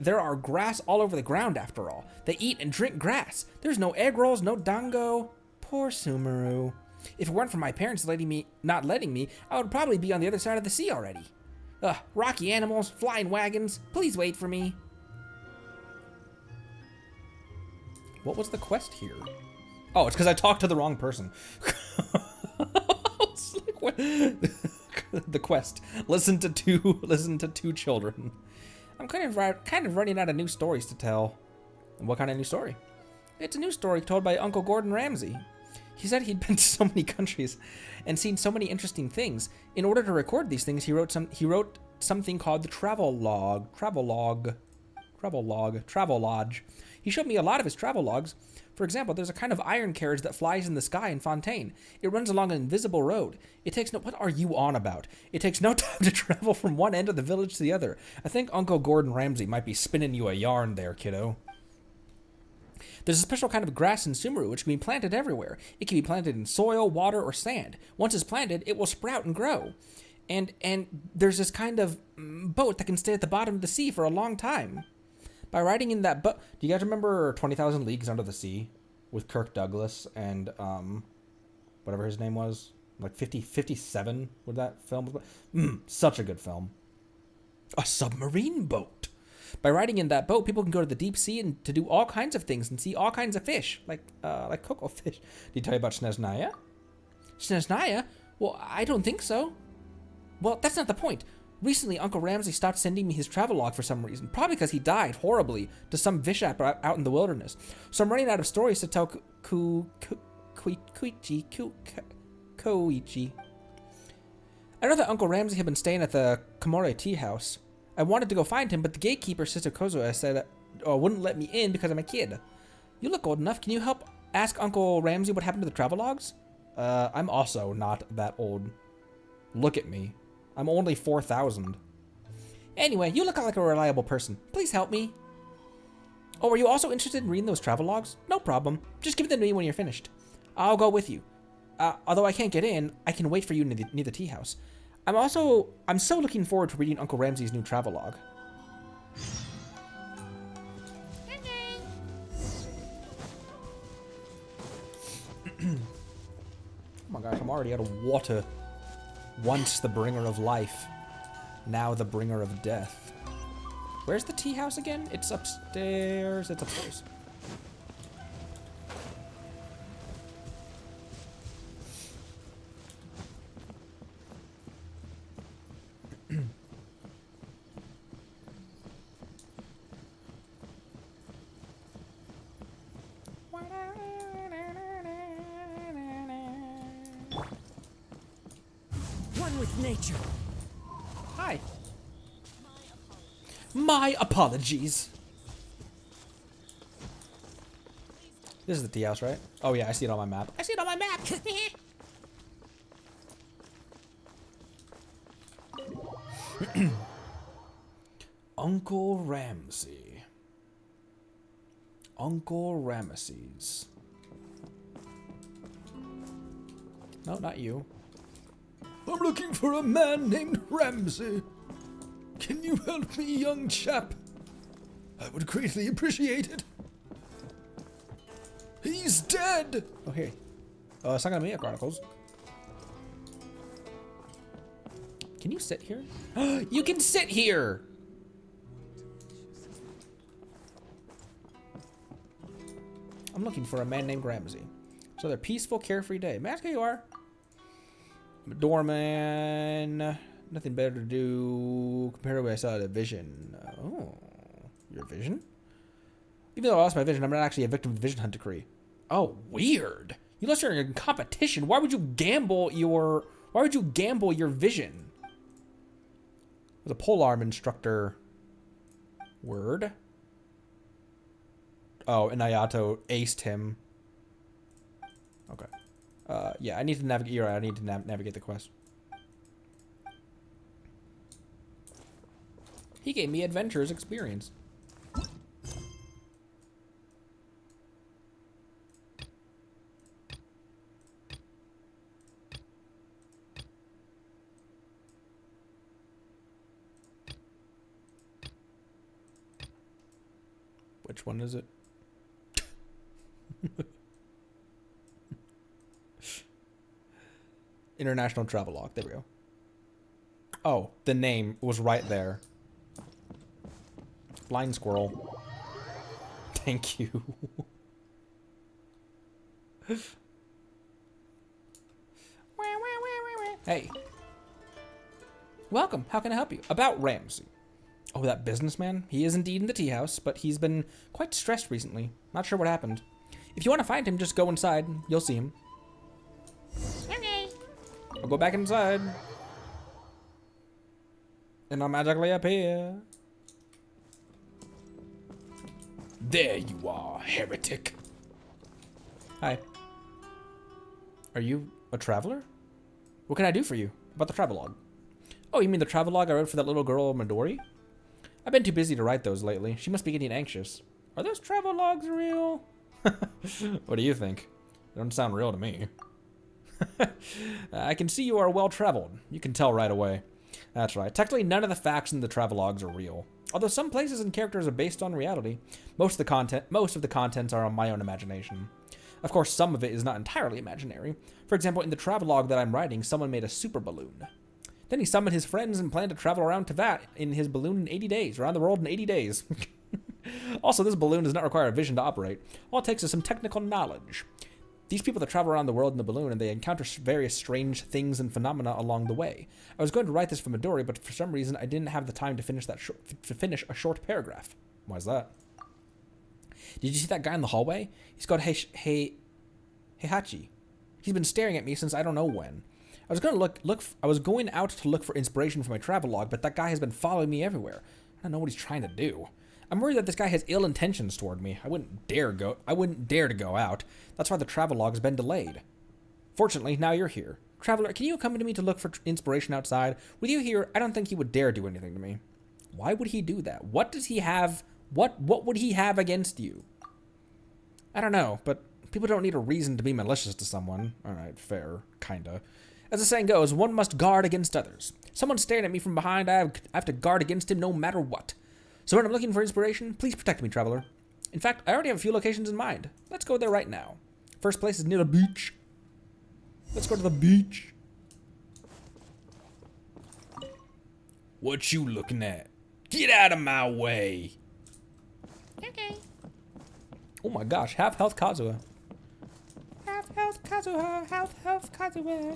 are grass all over the ground after all. They eat and drink grass. There's no egg rolls, no dango. Poor Sumeru. If it weren't for my parents not letting me, I would probably be on the other side of the sea already. Rocky animals, flying wagons, please wait for me. What was the quest here? Oh, it's because I talked to the wrong person. It's like, what? The quest. Listen to two children. I'm kind of running out of new stories to tell. What kind of new story? It's a new story told by Uncle Gordon Ramsay. He said he'd been to so many countries and seen so many interesting things. In order to record these things, he wrote something called the Travel Lodge. He showed me a lot of his travel logs. For example, there's a kind of iron carriage that flies in the sky in Fontaine. It runs along an invisible road. It takes no... What are you on about? It takes no time to travel from one end of the village to the other. I think Uncle Gordon Ramsay might be spinning you a yarn there, kiddo. There's a special kind of grass in Sumeru which can be planted everywhere. It can be planted in soil, water, or sand. Once it's planted, it will sprout and grow. And there's this kind of boat that can stay at the bottom of the sea for a long time. By riding in that boat... Do you guys remember 20,000 Leagues Under the Sea? With Kirk Douglas and, whatever his name was? Like 57, would that film was? Such a good film. A submarine boat. By riding in that boat, people can go to the deep sea and to do all kinds of things and see all kinds of fish. Like cocoa fish. Did he tell you about Sneznaya? Sneznaya? Well, I don't think so. Well, that's not the point. Recently, Uncle Ramsay stopped sending me his travelogue for some reason, probably because he died horribly to some vishap out in the wilderness. So I'm running out of stories to tell Koichi. I know that Uncle Ramsay had been staying at the Komore tea house. I wanted to go find him, but the gatekeeper, Sister Kozua, said wouldn't let me in because I'm a kid. You look old enough. Can you help ask Uncle Ramsay what happened to the travelogues? I'm also not that old. Look at me. I'm only 4,000. Anyway, you look like a reliable person. Please help me. Oh, are you also interested in reading those travelogues? No problem. Just give them to me when you're finished. I'll go with you. Although I can't get in, I can wait for you near the tea house. I'm so looking forward to reading Uncle Ramsay's new travelogue. Oh my gosh, I'm already out of water. Once the bringer of life, now the bringer of death. Where's the tea house again? It's upstairs. It's upstairs. One with nature. Hi. My apologies. This is the tea house, right? Oh yeah, I see it on my map. I see it on my map. Uncle Ramsay. Uncle Ramesses. No, not you. I'm looking for a man named Ramsay. Can you help me, young chap? I would greatly appreciate it. He's dead! Oh, here. It's not gonna be a Chronicles. Can you sit here? You can sit here! I'm looking for a man named Ramsay. So they're peaceful, carefree day. May I ask who you are? I'm a doorman. Nothing better to do compared to what I saw at a vision. Oh, your vision? Even though I lost my vision, I'm not actually a victim of the vision hunt decree. Oh, weird. You lost your in competition. Why would you gamble your vision? It was a polearm instructor. Word. Oh, and Nayato aced him. Okay. Yeah, I need to navigate. You're right. I need to navigate the quest. He gave me adventurers experience. Which one is it? International Travelogue. There we go. Oh, the name was right there. Blind squirrel. Thank you. Hey. Welcome. How can I help you? About Ramsey. Oh, that businessman? He is indeed in the tea house, but he's been quite stressed recently. Not sure what happened. If you want to find him, just go inside. You'll see him. Okay. I'll go back inside. And I'll magically appear. There you are, heretic. Hi. Are you a traveler? What can I do for you? About the travelogue. Oh, you mean the travelogue I wrote for that little girl, Midori? I've been too busy to write those lately. She must be getting anxious. Are those travelogues real? What do you think? They don't sound real to me. I can see you are well-traveled. You can tell right away. That's right. Technically, none of the facts in the travelogues are real. Although some places and characters are based on reality, most of the contents are on my own imagination. Of course, some of it is not entirely imaginary. For example, in the travelogue that I'm writing, someone made a super balloon. Then he summoned his friends and planned to travel around Teyvat in his balloon in 80 days, around the world in 80 days. Also, this balloon does not require a vision to operate. All it takes is some technical knowledge. These people that travel around the world in the balloon, and they encounter various strange things and phenomena along the way. I was going to write this for Midori, but for some reason I didn't have the time to finish a short paragraph. Why is that? Did you see that guy in the hallway? He's called Heihachi. He's been staring at me since I don't know when. I was going out to look for inspiration for my travelogue, but that guy has been following me everywhere. I don't know what he's trying to do. I'm worried that this guy has ill intentions toward me. I wouldn't dare to go out. That's why the travelogue has been delayed. Fortunately, now you're here. Traveler, can you accompany me to look for inspiration outside? With you here, I don't think he would dare do anything to me. Why would he do that? What does he have? What would he have against you? I don't know, but people don't need a reason to be malicious to someone. Alright, fair. Kinda. As the saying goes, one must guard against others. Someone's staring at me from behind, I have to guard against him no matter what. So when I'm looking for inspiration, please protect me, traveler. In fact, I already have a few locations in mind. Let's go there right now. First place is near the beach. Let's go to the beach. What you looking at? Get out of my way. Okay. Oh my gosh, half health Kazuha. Half health Kazuha, half health Kazuha.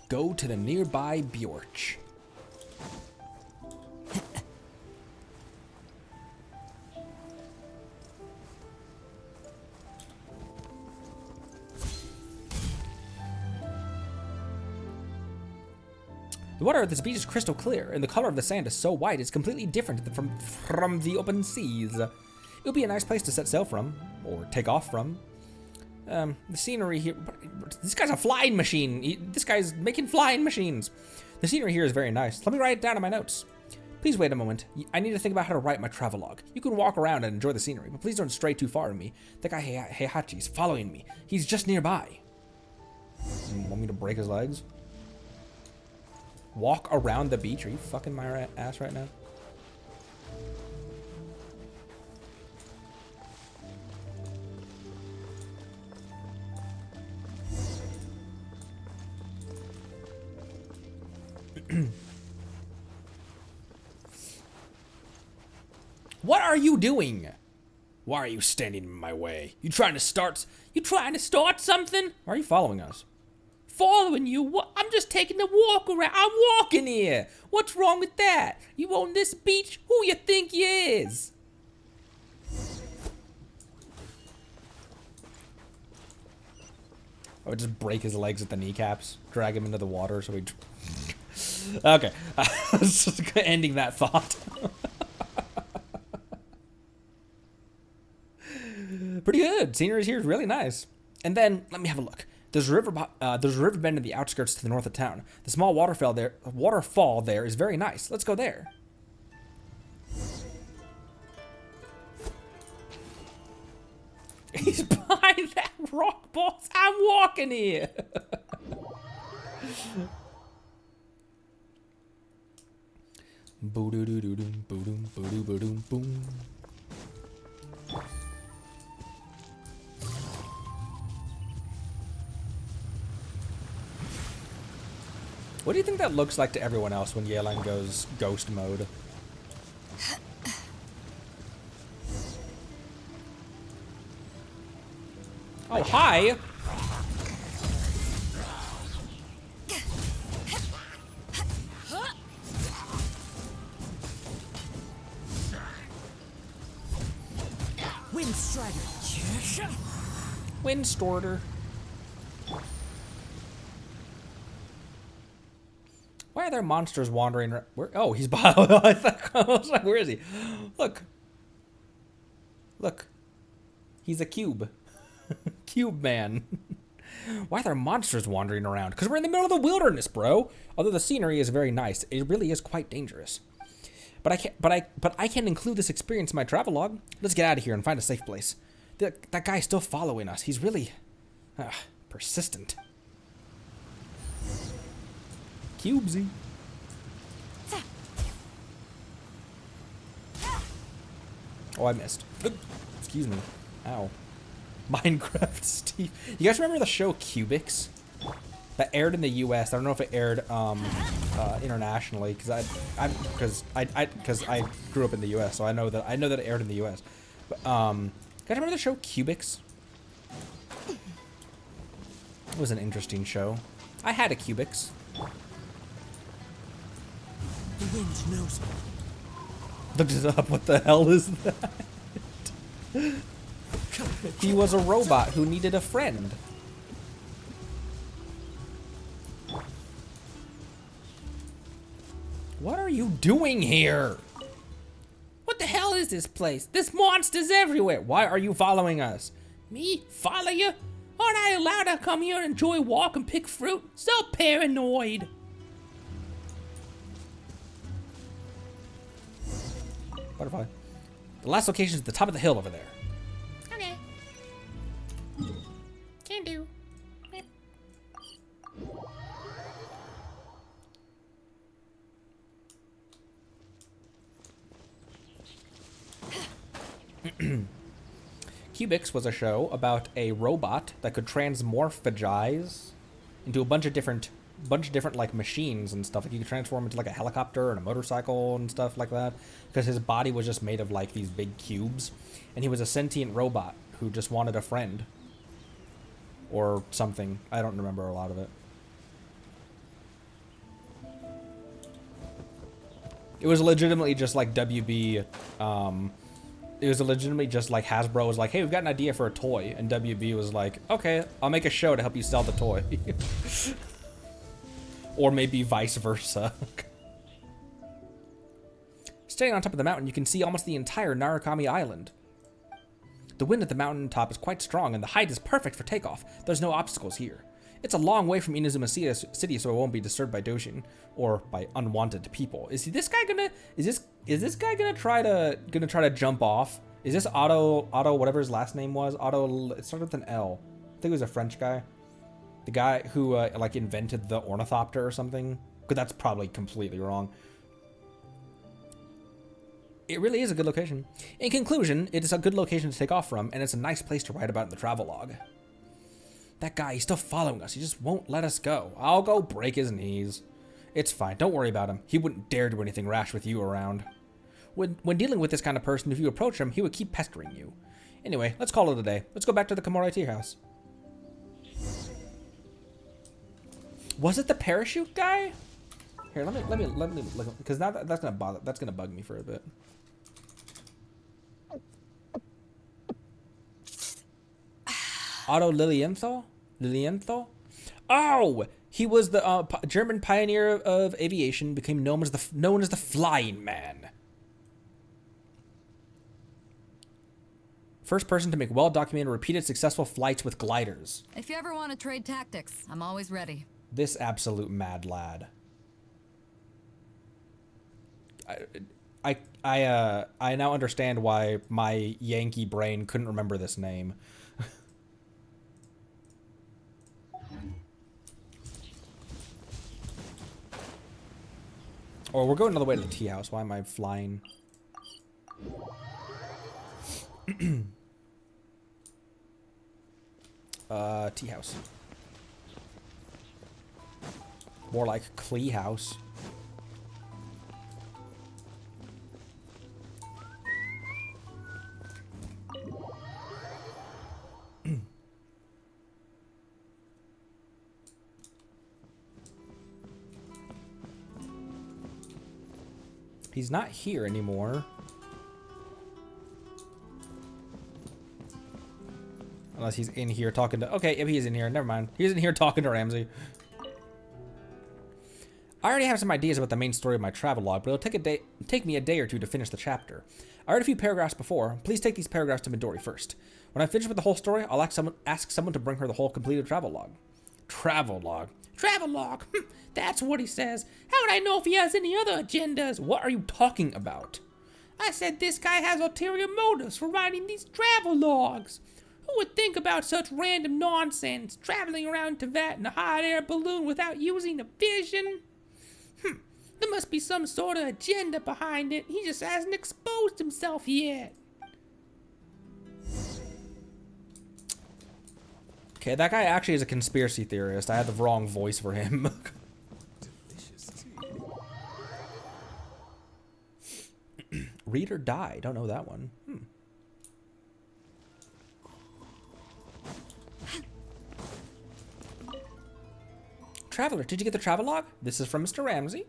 Go to the nearby Bjorch. The water at this beach is crystal clear, and the color of the sand is so white it's completely different from the open seas. It would be a nice place to set sail from, or take off from. The scenery here... This guy's a flying machine! This guy's making flying machines! The scenery here is very nice. Let me write it down in my notes. Please wait a moment. I need to think about how to write my travelogue. You can walk around and enjoy the scenery, but please don't stray too far from me. That guy Heihachi is following me. He's just nearby. You want me to break his legs? Walk around the beach? Are you fucking my ass right now? What are you doing? Why are you standing in my way? You trying to start something? Why are you following us? Following you? What? I'm just taking a walk around. I'm walking here. What's wrong with that? You own this beach? Who you think you is? I would just break his legs at the kneecaps, drag him into the water so he... Okay, just ending that thought. Pretty good. Scenery here is really nice. And then, let me have a look. There's a river bend in the outskirts to the north of town. The small waterfall there is very nice. Let's go there. He's behind that rock, boss. I'm walking here. Boo-doo-doo-doo-doo, boo-doom, boo-doo, boo-doom, boom. What do you think that looks like to everyone else when Yelan goes ghost mode? Oh, hi! Wind Strider. Windstorter. Why are there monsters wandering? Where? Oh, he's behind. I was like, where is he? Look. Look. He's a cube. Cube man. Why are there monsters wandering around? Because we're in the middle of the wilderness, bro. Although the scenery is very nice, it really is quite dangerous. But I can include this experience in my travelogue. Let's get out of here and find a safe place. That guy's still following us. He's really persistent. Cubesy. Oh, I missed. Excuse me. Ow. Minecraft Steve. You guys remember the show Cubics? That aired in the U.S. I don't know if it aired internationally because I grew up in the U.S. So I know that it aired in the U.S. But you guys remember the show Cubics? It was an interesting show. I had a Cubics. The wind knows me. Looked it up. What the hell is that? He was a robot who needed a friend. What are you doing here? What the hell is this place? There's monsters everywhere. Why are you following us? Me? Follow you? Aren't I allowed to come here and enjoy walk and pick fruit? So paranoid. Butterfly. The last location is at the top of the hill over there. Okay. Can do. Cubics was a show about a robot that could transmorphagize into a bunch of different like machines and stuff. Like you could transform into like a helicopter and a motorcycle and stuff like that because his body was just made of like these big cubes, and he was a sentient robot who just wanted a friend or something. I don't remember a lot of it. It was legitimately just like WB. It was legitimately just like Hasbro was like, hey, we've got an idea for a toy. And WB was like, okay, I'll make a show to help you sell the toy. Or maybe vice versa. Standing on top of the mountain, you can see almost the entire Narukami Island. The wind at the mountain top is quite strong, and the height is perfect for takeoff. There's no obstacles here. It's a long way from Inazuma City, so it won't be disturbed by Doshin or by unwanted people. Is this guy gonna try to jump off? Is this Otto whatever his last name was? Otto, it started with an L. I think it was a French guy. The guy who like invented the ornithopter or something. But that's probably completely wrong. It really is a good location. In conclusion, it is a good location to take off from, and it's a nice place to write about in the travelogue. That guy, he's still following us. He just won't let us go. I'll go break his knees. It's fine. Don't worry about him. He wouldn't dare do anything rash with you around. When dealing with this kind of person, if you approach him, he would keep pestering you. Anyway, let's call it a day. Let's go back to the Komori tea house. Was it the parachute guy? Here, let me look, because now that's gonna bug me for a bit. Otto Lilienthal? Lilienthal? Oh, he was the German pioneer of aviation, became known as the Flying Man. First person to make well-documented, repeated successful flights with gliders. If you ever want to trade tactics, I'm always ready. This absolute mad lad. I now understand why my Yankee brain couldn't remember this name. Or we're going another way to the tea house. Why am I flying? Tea house. More like Clee house. He's not here anymore. Unless he's in here talking to... Okay, if he's in here, never mind. He's in here talking to Ramsey. I already have some ideas about the main story of my travel log, but it'll take me a day or two to finish the chapter. I read a few paragraphs before. Please take these paragraphs to Midori first. When I finish with the whole story, I'll ask someone to bring her the whole completed travel log. Travel log. Travel log. That's what he says. How would I know if he has any other agendas? What are you talking about? I said this guy has ulterior motives for writing these travel logs. Who would think about such random nonsense, traveling around Tibet in a hot air balloon without using a vision? There must be some sort of agenda behind it. He just hasn't exposed himself yet. Okay, that guy actually is a conspiracy theorist. I had the wrong voice for him. Read or die. Don't know that one. Traveler, did you get the travel log? This is from Mr. Ramsey.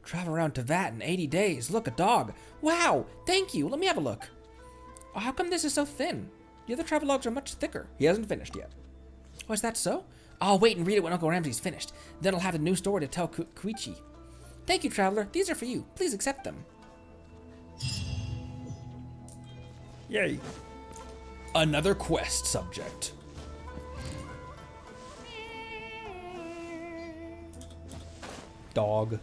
Travel around Tibet in 80 days. Look, a dog. Wow, thank you. Let me have a look. Oh, how come this is so thin? The other travel logs are much thicker. He hasn't finished yet. Oh, is that so? I'll wait and read it when Uncle Ramsey's finished. Then I'll have a new story to tell Koichi. Thank you, Traveler. These are for you. Please accept them. Yay. Another quest subject. Dog.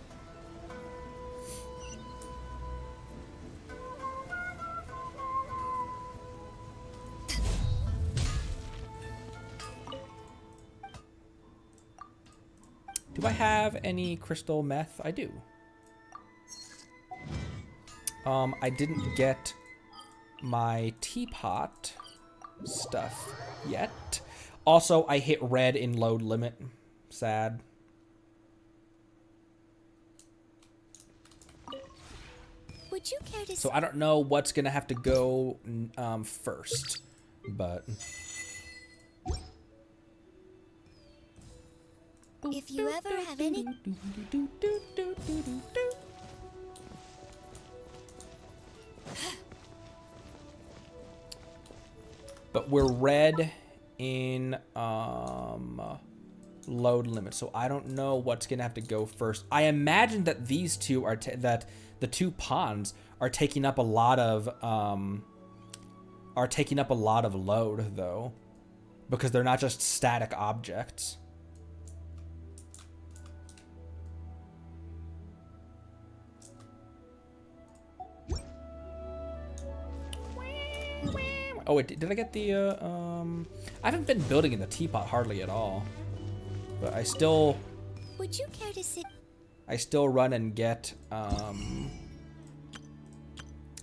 Do I have any crystal meth? I do. I didn't get my teapot stuff yet. Also, I hit red in load limit. Sad. Would you care to So I don't know what's gonna have to go first, but if you ever have any but we're red in load limit, so I don't know what's gonna have to go first. I imagine that these two are that the two pawns are taking up a lot of load though, because they're not just static objects. Oh wait, did I get the I haven't been building in the teapot hardly at all. But I still would you care to sit run and get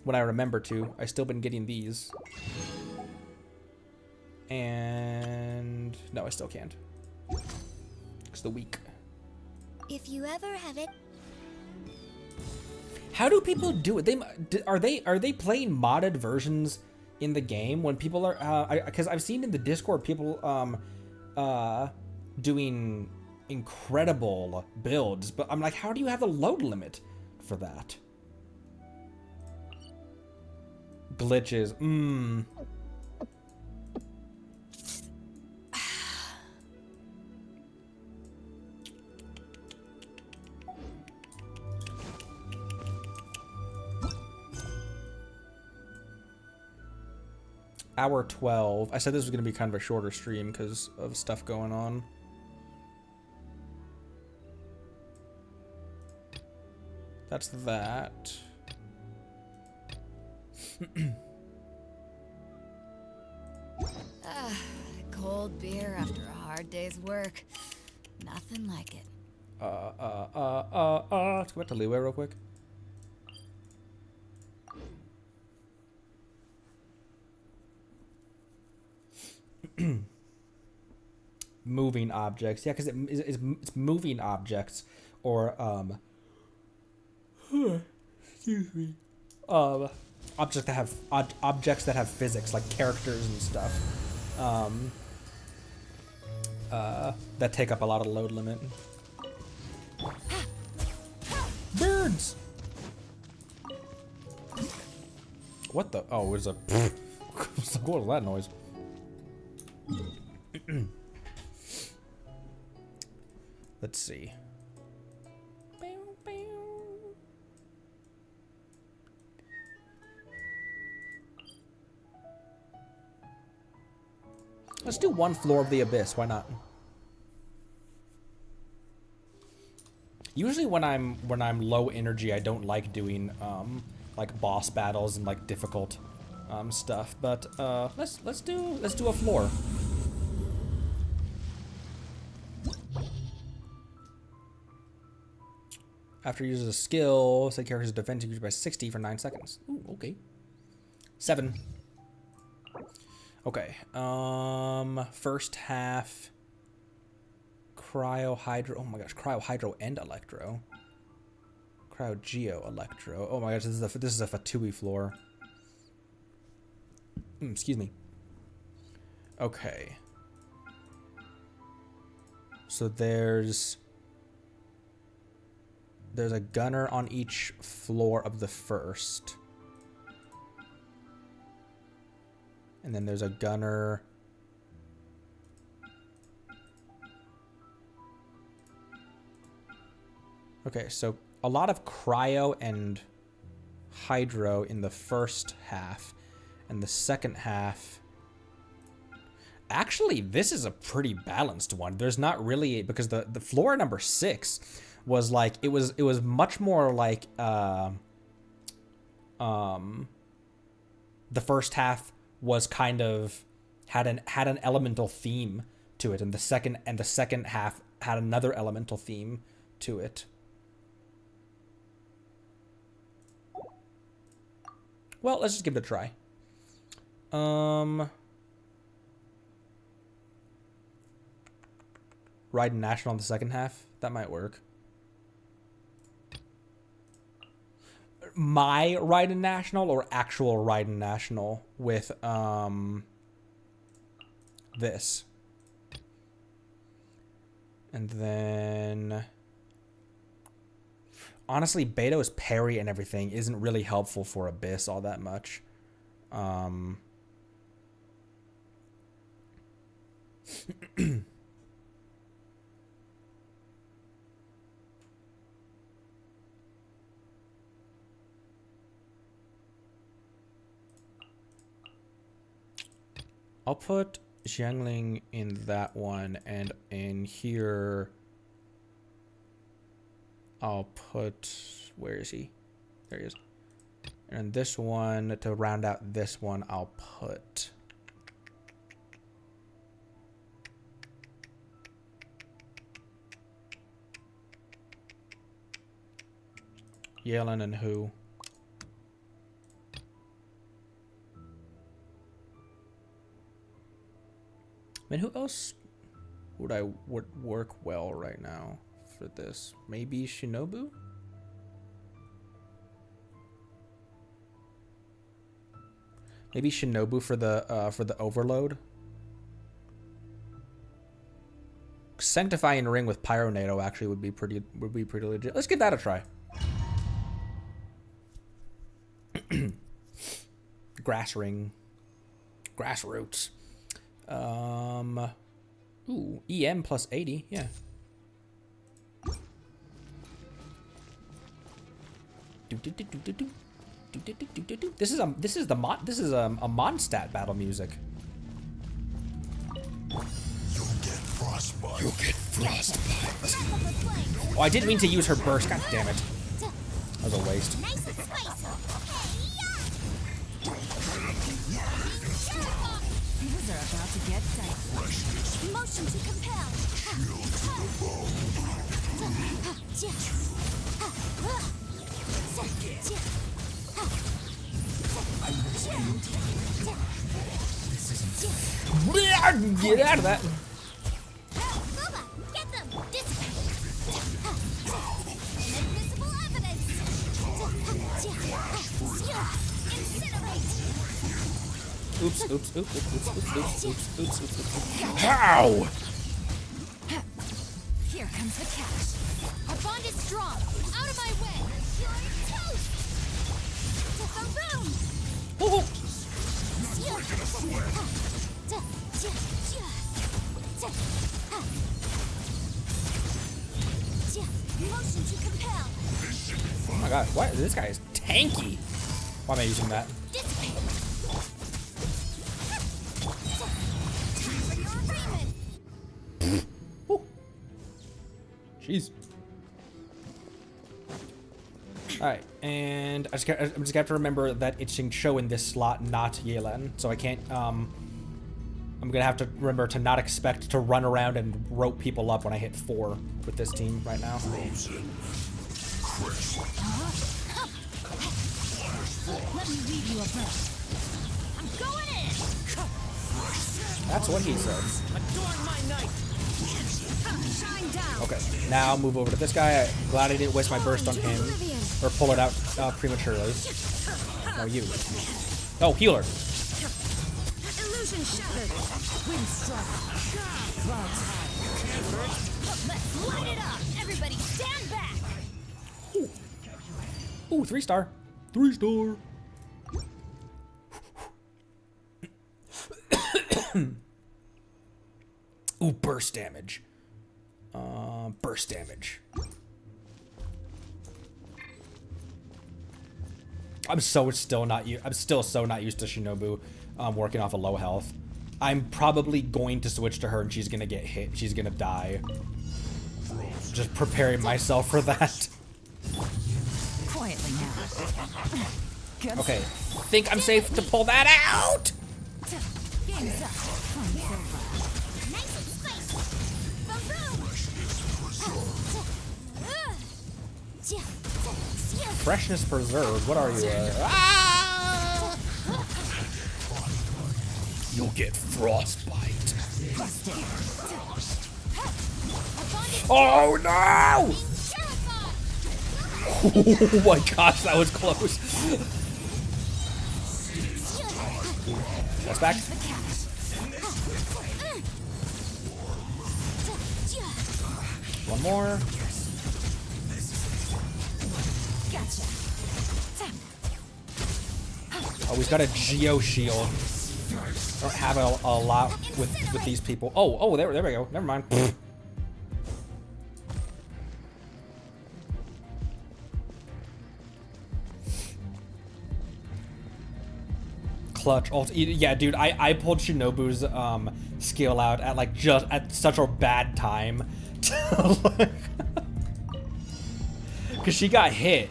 when I remember to. I still been getting these. And no, I still can't. It's the week. if you ever have it How do people do it? Are they playing modded versions in the game when people are because I've seen in the Discord people doing incredible builds, but I'm like, how do you have a load limit for that? Glitches. Hour 12. I said this was going to be kind of a shorter stream because of stuff going on. That's that. Cold beer after a hard day's work. Nothing like it. Let's go back to Leeway real quick. Moving objects, yeah, because it's moving objects, or excuse me, objects that have physics, like characters and stuff, that take up a lot of load limit. Birds. What the? Oh, it was a. What was that noise? Let's see. Let's do one floor of the abyss. Why not? Usually when I'm low energy, I don't like doing like boss battles and like difficult stuff. But let's do a floor. After uses a skill, say character's defense increased by 60 for 9 seconds. Ooh, okay. 7. Okay. First half. Cryo Hydro. Oh my gosh, Cryo Hydro and Electro. Cryo Geo Electro. Oh my gosh, this is a Fatui floor. Excuse me. Okay. So there's a gunner on each floor of the first. And then there's a gunner. Okay, so a lot of cryo and hydro in the first half, and the second half. Actually, this is a pretty balanced one. There's not really, because the floor number 6 was like it was much more like the first half was kind of had an elemental theme to it, and the second half had another elemental theme to it. Well, let's just give it a try. Riding National on the second half. That might work. My Riding National or actual Riding National with this. And then honestly, Beto's parry and everything isn't really helpful for Abyss all that much. I'll put Xiangling in that one, and in here I'll put, where is he? There he is. And this one, to round out this one, I'll put Yellen and who? I mean, who else would work well right now for this? Maybe Shinobu? Maybe Shinobu for the overload. Sanctifying Ring with Pyronado actually would be pretty legit. Let's give that a try. Grass Ring. Grassroots. Ooh, EM plus 80, yeah. This is a Mondstadt battle music. You'll get frostbite. You'll get frostbite. Oh, I didn't mean to use her burst. God damn it. That was a waste. Nice and spicy. Things are about to get tight. Motion to compel. Get out of that. Bubba, get them. Inadmissible evidence. Incinerate. Oops. How? Here comes the catch. Our bond is strong. Out of my way. You're toast. Boom. Oh, Motion to compel. oh my god, what? This guy is tanky. Why am I using that? Dissipate. For your agreement. Woo. Jeez. Alright, and I'm just gonna have to remember that it's Xingqiu in this slot, not Yelan. So I can't, I'm gonna have to remember to not expect to run around and rope people up when I hit 4 with this team right now. Let me leave you a bird. I'm going in. That's what he said. Adorn my night. Shine down. Okay, now move over to this guy. I'm glad I didn't waste my burst on him. Or pull it out prematurely. No, you. Oh, healer. Illusion shattered. Wind strike. Clouds high. Let's light it up. Everybody stand back. Ooh, 3-star. 3-star. Ooh, burst damage. Burst damage. I'm still so not used to Shinobu working off a low health. I'm probably going to switch to her and she's gonna get hit. She's gonna die. Just preparing myself for that. Quietly now. Okay, think I'm safe to pull that out. Game's up. Nice and spicy. Boom. Freshness preserved. What are you? You'll get frostbite. Oh no! Oh my gosh, that was close. That's back. One more. Oh, he's got a Geo Shield. I don't have a lot with these people. Oh, there we go. Never mind. Clutch ult. Yeah, dude, I pulled Shinobu's skill out at like just at such a bad time. Cause she got hit.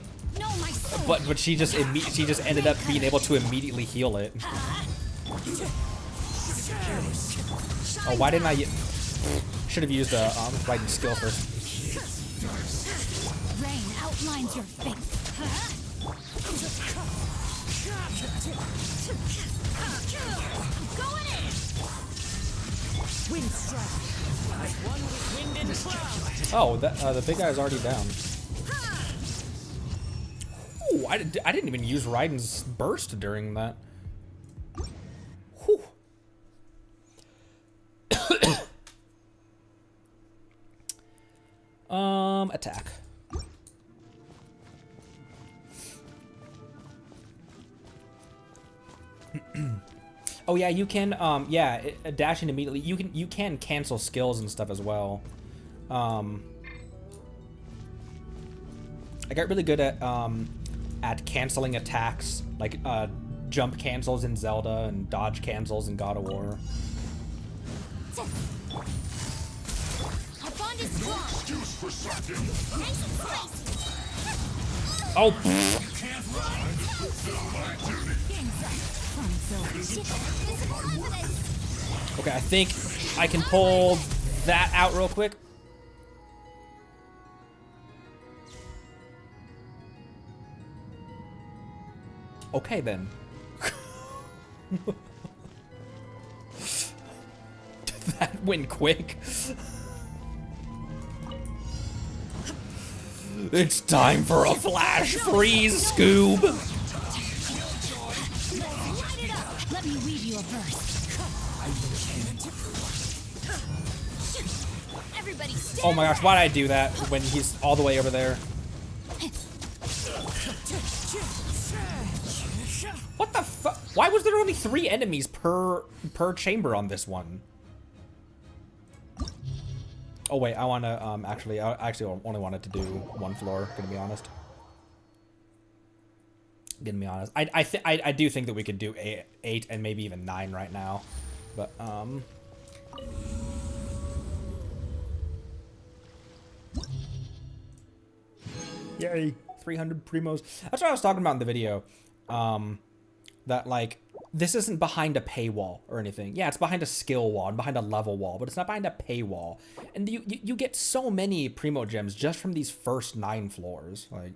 But she just ended up being able to immediately heal it. Oh, why didn't I? Should have used a fighting skill first. Rain outlines your fate. Going in. Wind strike. One with wind and cloud. Oh, the big guy's already down. Ooh, I didn't even use Raiden's burst during that. Whew. Attack. Oh yeah, you can dashing immediately. You can cancel skills and stuff as well. I got really good at canceling attacks, like jump cancels in Zelda and dodge cancels in God of War. Our bond is strong. Nice and spicy. Oh. Visible evidence. Okay, I think I can pull that out real quick. Okay then. That went quick. It's time for a flash freeze, Scoob. Light it up. Let me weave you a verse. Everybody stand Oh my gosh, why did I do that when he's all the way over there? What the fuck? Why was there only 3 enemies per chamber on this one? Oh wait, I wanna I actually only wanted to do 1 floor. Gonna be honest. I do think that we could do 8 and maybe even 9 right now, but yay, 300 primos. That's what I was talking about in the video. That like this isn't behind a paywall or anything. Yeah, it's behind a skill wall and behind a level wall, but it's not behind a paywall. And you get so many primo gems just from these first 9 floors. Like.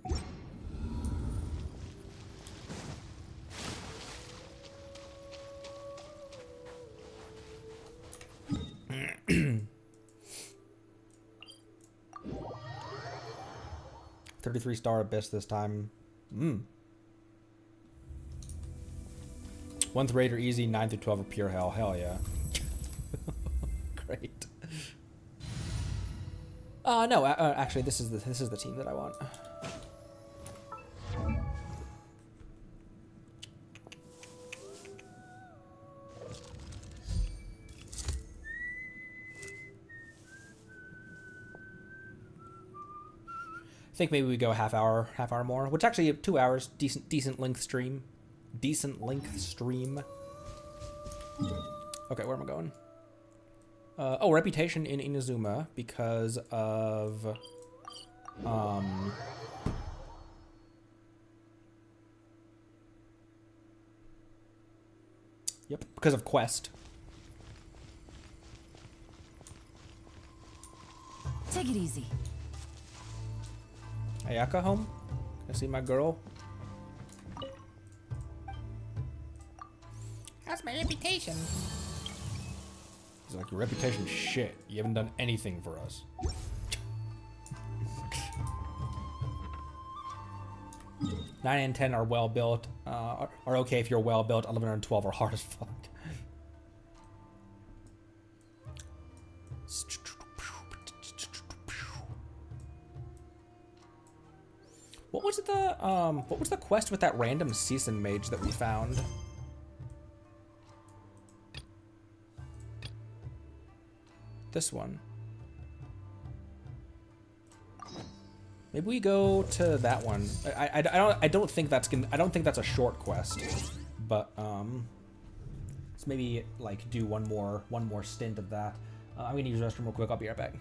$33 abyss this time. 1 through 8 are easy, 9 through 12 are pure hell. Hell yeah. Great. No, actually, this is the team that I want. I think maybe we go half hour more, which actually 2 hours, decent length stream. Okay, where am I going? Oh, reputation in Inazuma because of yep, because of quest. Take it easy. Ayaka home? I see my girl. How's my reputation? He's like, your reputation's shit. You haven't done anything for us. 9 and 10 are well built. Are okay if you're well built. 11 and 12 are hard as fuck. What was the quest with that random season mage that we found? This one. Maybe we go to that one. I don't think that's a short quest, but let's maybe like do one more stint of that. I'm gonna use the restroom real quick. I'll be right back.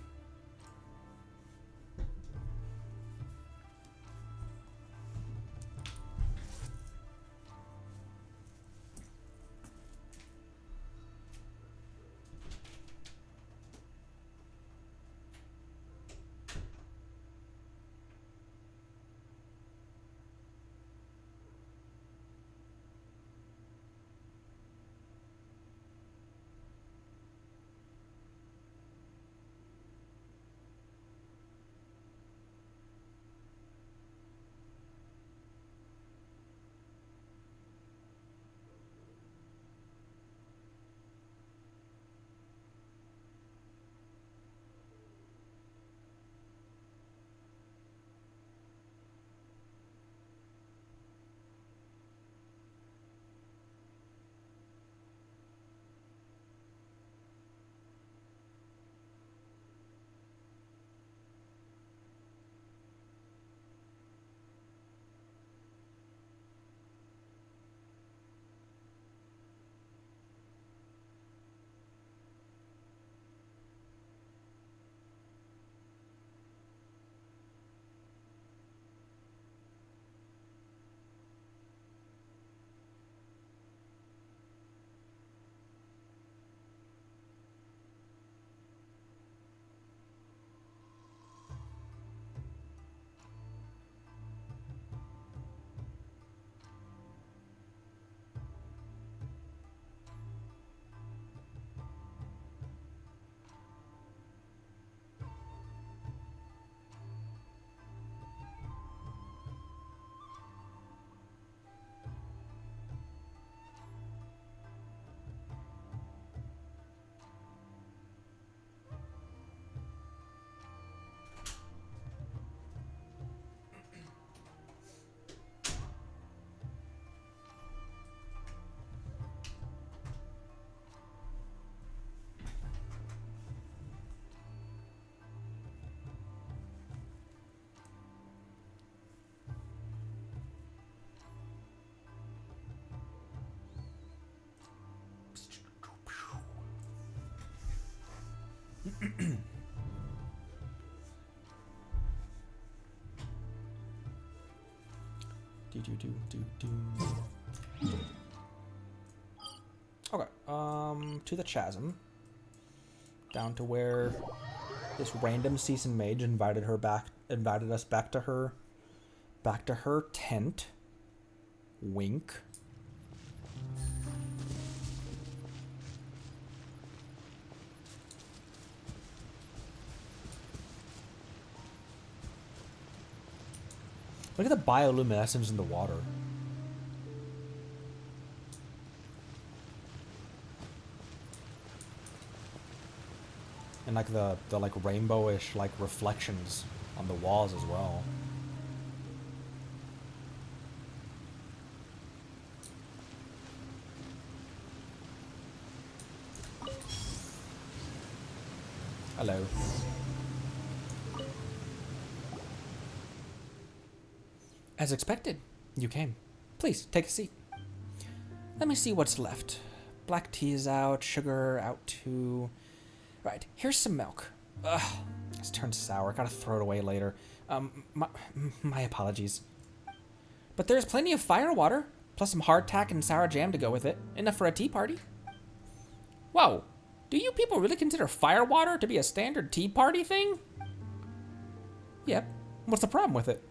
Okay, to the chasm. Down to where this random seasoned mage invited us back to her tent. Wink. Look at the bioluminescence in the water. And like the like rainbowish like reflections on the walls as well. Hello. As expected, you came. Please, take a seat. Let me see what's left. Black tea is out, sugar out too. Right, here's some milk. Ugh, it's turned sour. Gotta throw it away later. My apologies. But there's plenty of fire water, plus some hardtack and sour jam to go with it. Enough for a tea party. Whoa, do you people really consider fire water to be a standard tea party thing? Yep. What's the problem with it?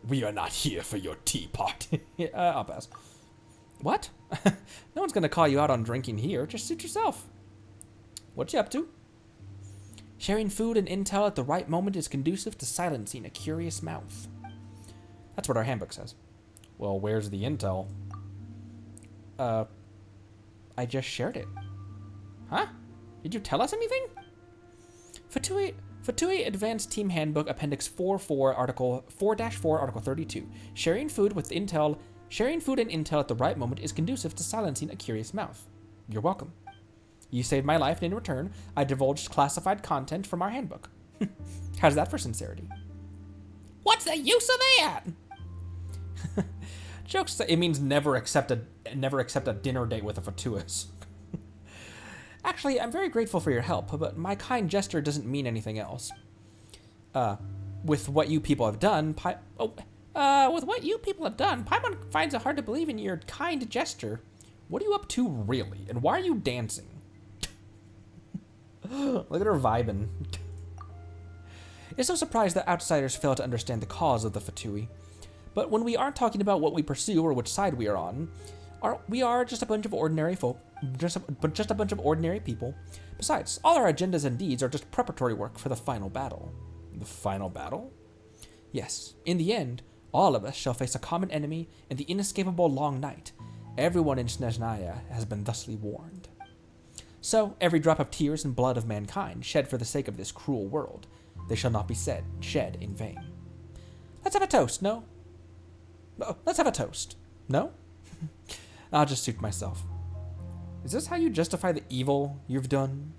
We are not here for your tea party. Yeah, I'll pass. What? No one's gonna call you out on drinking here. Just suit yourself. What you up to? Sharing food and intel at the right moment is conducive to silencing a curious mouth. That's what our handbook says. Well, where's the intel? I just shared it. Huh? Did you tell us anything? Fatui Advanced Team Handbook Appendix 4-4 Article 4-4 Article 32. Sharing food and intel at the right moment is conducive to silencing a curious mouth. You're welcome. You saved my life, and in return, I divulged classified content from our handbook. How's that for sincerity? What's the use of that? Jokes. It means never accept a dinner date with a Fatuus. Actually, I'm very grateful for your help, but my kind gesture doesn't mean anything else. With what you people have done, Paimon finds it hard to believe in your kind gesture. What are you up to, really? And why are you dancing? Look at her vibing. It's no surprise that outsiders fail to understand the cause of the Fatui. But when we aren't talking about what we pursue or which side we are on, we are just a bunch of ordinary folk, just a bunch of ordinary people. Besides, all our agendas and deeds are just preparatory work for the final battle. The final battle? Yes. In the end, all of us shall face a common enemy in the inescapable long night. Everyone in Snezhnaya has been thusly warned. So, every drop of tears and blood of mankind shed for the sake of this cruel world, they shall not be shed in vain. Let's have a toast, no? Let's have a toast. No? I'll just suit myself. Is this how you justify the evil you've done?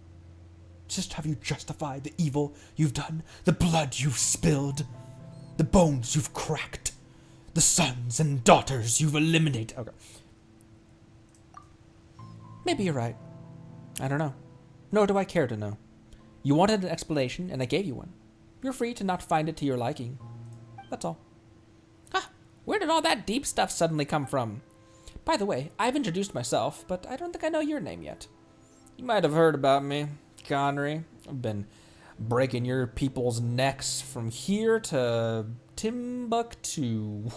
Just how you justify the evil you've done? The blood you've spilled? The bones you've cracked? The sons and daughters you've eliminated? Okay. Maybe you're right. I don't know. Nor do I care to know. You wanted an explanation, and I gave you one. You're free to not find it to your liking. That's all. Ah, where did all that deep stuff suddenly come from? By the way, I've introduced myself, but I don't think I know your name yet. You might have heard about me, Connery. I've been breaking your people's necks from here to Timbuktu.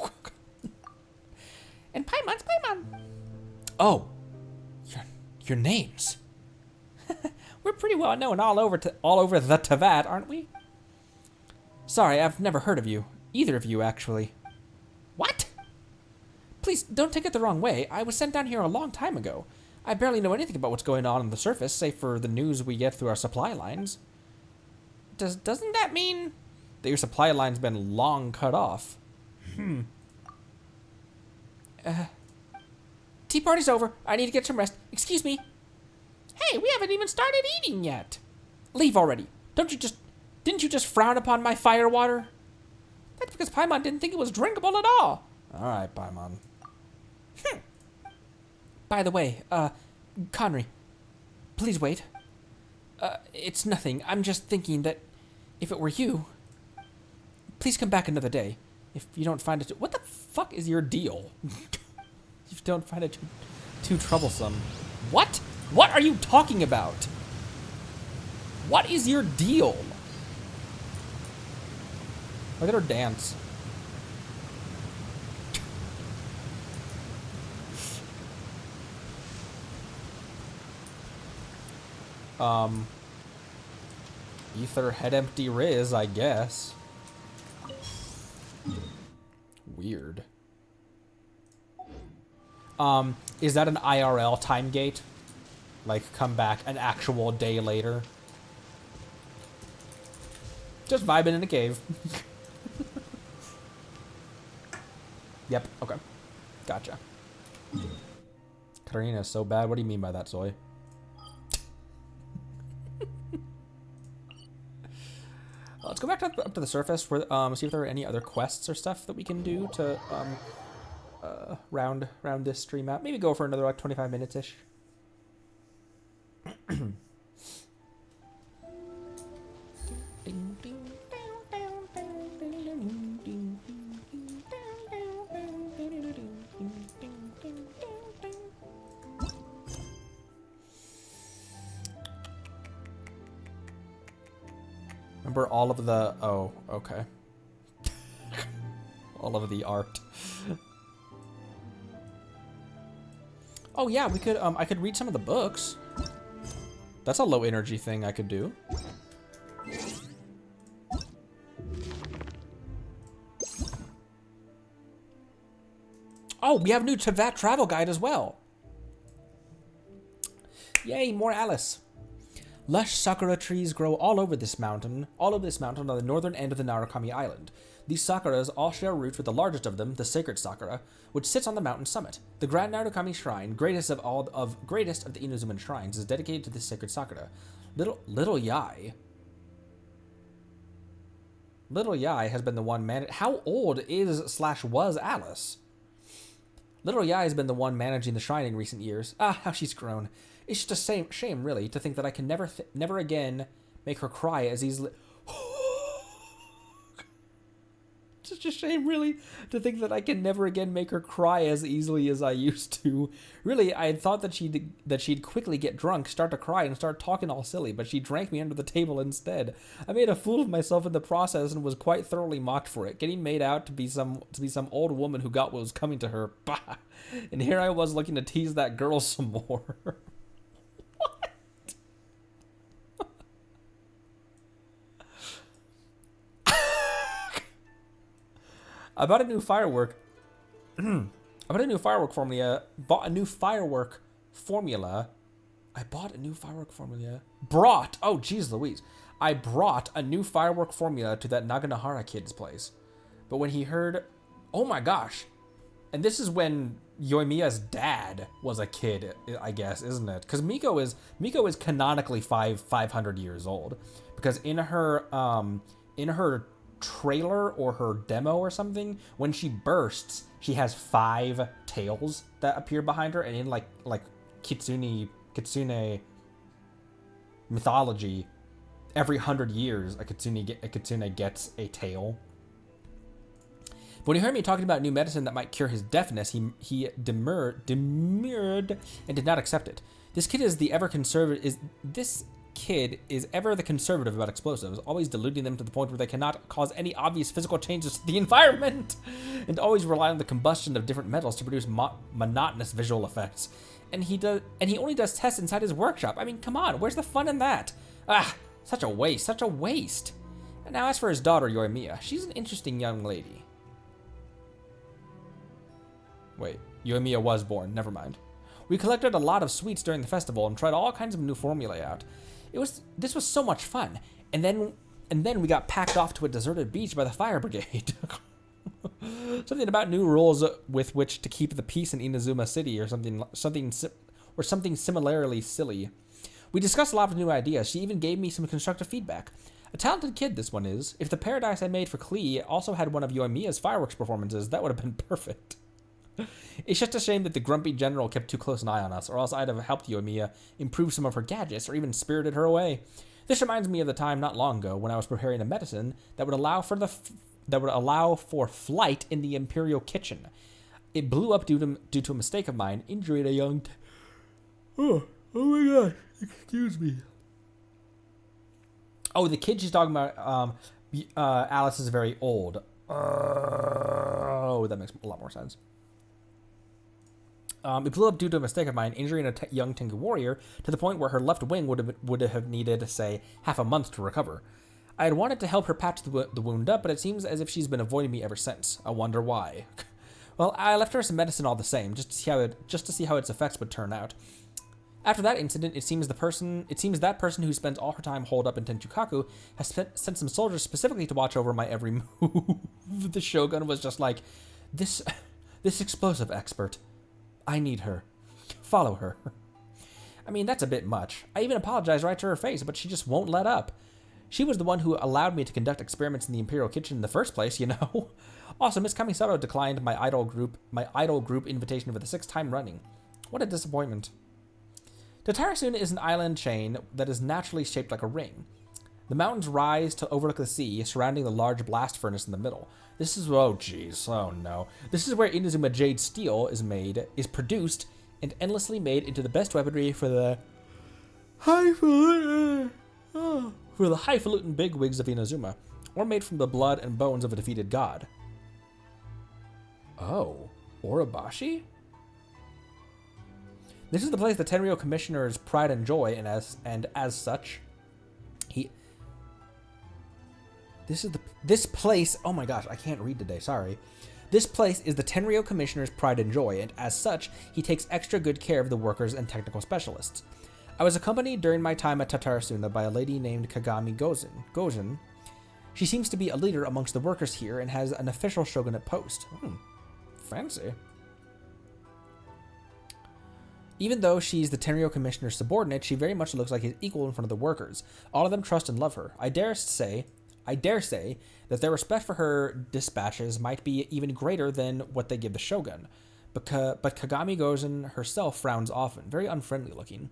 And Paimon's Paimon. Oh, your names. We're pretty well known all over the Tevat, aren't we? Sorry, I've never heard of you. Either of you, actually. What? Please, don't take it the wrong way. I was sent down here a long time ago. I barely know anything about what's going on the surface, save for the news we get through our supply lines. Doesn't that mean that your supply line's been long cut off? Tea party's over. I need to get some rest. Excuse me. Hey, we haven't even started eating yet. Leave already. Didn't you just frown upon my fire water? That's because Paimon didn't think it was drinkable at all. Alright, Paimon. By the way, Connery, please wait. It's nothing. I'm just thinking that if it were you, please come back another day. If you don't find it... What the fuck is your deal? If you don't find it too troublesome. What? What are you talking about? What is your deal? Look at her dance. Ether head empty Riz, I guess. Weird. Is that an IRL time gate? Like, come back an actual day later? Just vibing in a cave. Yep, okay. Gotcha. Katarina is so bad. What do you mean by that, Soy? Let's go back up to the surface for see if there are any other quests or stuff that we can do to round this stream out. Maybe go for another like 25 minutes ish. Remember all of the... Oh, okay. All of the art. Oh yeah, we could... I could read some of the books. That's a low energy thing I could do. Oh, we have a new Teyvat travel guide as well. Yay, more Alice. Lush sakura trees grow all over this mountain on the northern end of the Narukami Island. These sakuras all share roots with the largest of them, the sacred sakura, which sits on the mountain summit. The Grand Narukami Shrine, greatest of the Inazuman shrines, is dedicated to this sacred sakura. Little Yai. Little Yai has been the one How old was Alice? Little Yai has been the one managing the shrine in recent years. Ah, how she's grown. It's just a shame, really, to think that I can never again make her cry as easily. It's just a shame, really, to think that I can never again make her cry as easily as I used to. Really, I had thought that she'd quickly get drunk, start to cry, and start talking all silly, but she drank me under the table instead. I made a fool of myself in the process and was quite thoroughly mocked for it, getting made out to be some old woman who got what was coming to her. Bah! And here I was looking to tease that girl some more. I bought a new firework. I bought a new firework formula. Oh, jeez Louise. I brought a new firework formula to that Naganahara kid's place. But when he heard... Oh my gosh. And this is when Yoimiya's dad was a kid, I guess, isn't it? Because Miko is canonically 500 years old. Because in her trailer or her demo or something, when she bursts, she has 5 tails that appear behind her, and in like kitsune mythology, every 100 years a kitsune gets a tail. But when he heard me talking about new medicine that might cure his deafness, he demurred and did not accept it. This kid is ever the conservative about explosives, always diluting them to the point where they cannot cause any obvious physical changes to the environment, and always rely on the combustion of different metals to produce monotonous visual effects. And he only does tests inside his workshop. I mean, come on, where's the fun in that? Ah, such a waste. And now as for his daughter, Yoimiya, she's an interesting young lady. Wait, Yoimiya was born, never mind. We collected a lot of sweets during the festival and tried all kinds of new formulae out. This was so much fun. And then we got packed off to a deserted beach by the fire brigade. Something about new rules with which to keep the peace in Inazuma City or something similarly silly. We discussed a lot of new ideas. She even gave me some constructive feedback. A talented kid, this one is. If the paradise I made for Klee also had one of Yoimiya's fireworks performances, that would have been perfect. It's just a shame that the grumpy general kept too close an eye on us, or else I'd have helped Yoimiya improve some of her gadgets, or even spirited her away. This reminds me of the time not long ago when I was preparing a medicine that would allow for flight in the Imperial kitchen. It blew up due to a mistake of mine, injuring a young... Oh my god, excuse me. Oh, the kid she's talking about, Alice is very old. Oh, that makes a lot more sense. It blew up due to a mistake of mine, injuring a young Tengu warrior to the point where her left wing would have needed, say, half a month to recover. I had wanted to help her patch the wound up, but it seems as if she's been avoiding me ever since. I wonder why. Well, I left her some medicine all the same, just to see how its effects would turn out. After that incident, it seems that person who spends all her time holed up in Tenchukaku has sent some soldiers specifically to watch over my every move. The Shogun was just like, this explosive expert. I need her. Follow her. I mean, that's a bit much. I even apologized right to her face, but she just won't let up. She was the one who allowed me to conduct experiments in the Imperial kitchen in the first place, you know? Also, Miss Kamisato declined my idol group invitation for the 6th time running. What a disappointment. Tatarasuna is an island chain that is naturally shaped like a ring. The mountains rise to overlook the sea, surrounding the large blast furnace in the middle. This is, oh jeez, oh no. This is where Inazuma Jade Steel is produced, and endlessly made into the best weaponry for the highfalutin bigwigs of Inazuma, or made from the blood and bones of a defeated god. Oh, Orobashi? This is the place the Tenryou Commissioner's pride and joy, and as such, this place, oh my gosh, I can't read today, sorry. This place is the Tenryou Commissioner's pride and joy, and as such, he takes extra good care of the workers and technical specialists. I was accompanied during my time at Tatarasuna by a lady named Kagami Gozen. She seems to be a leader amongst the workers here and has an official shogunate post. Fancy. Even though she's the Tenryou Commissioner's subordinate, she very much looks like his equal in front of the workers. All of them trust and love her. I dare say that their respect for her dispatches might be even greater than what they give the shogun. But Kagami Gozen herself frowns often, very unfriendly looking.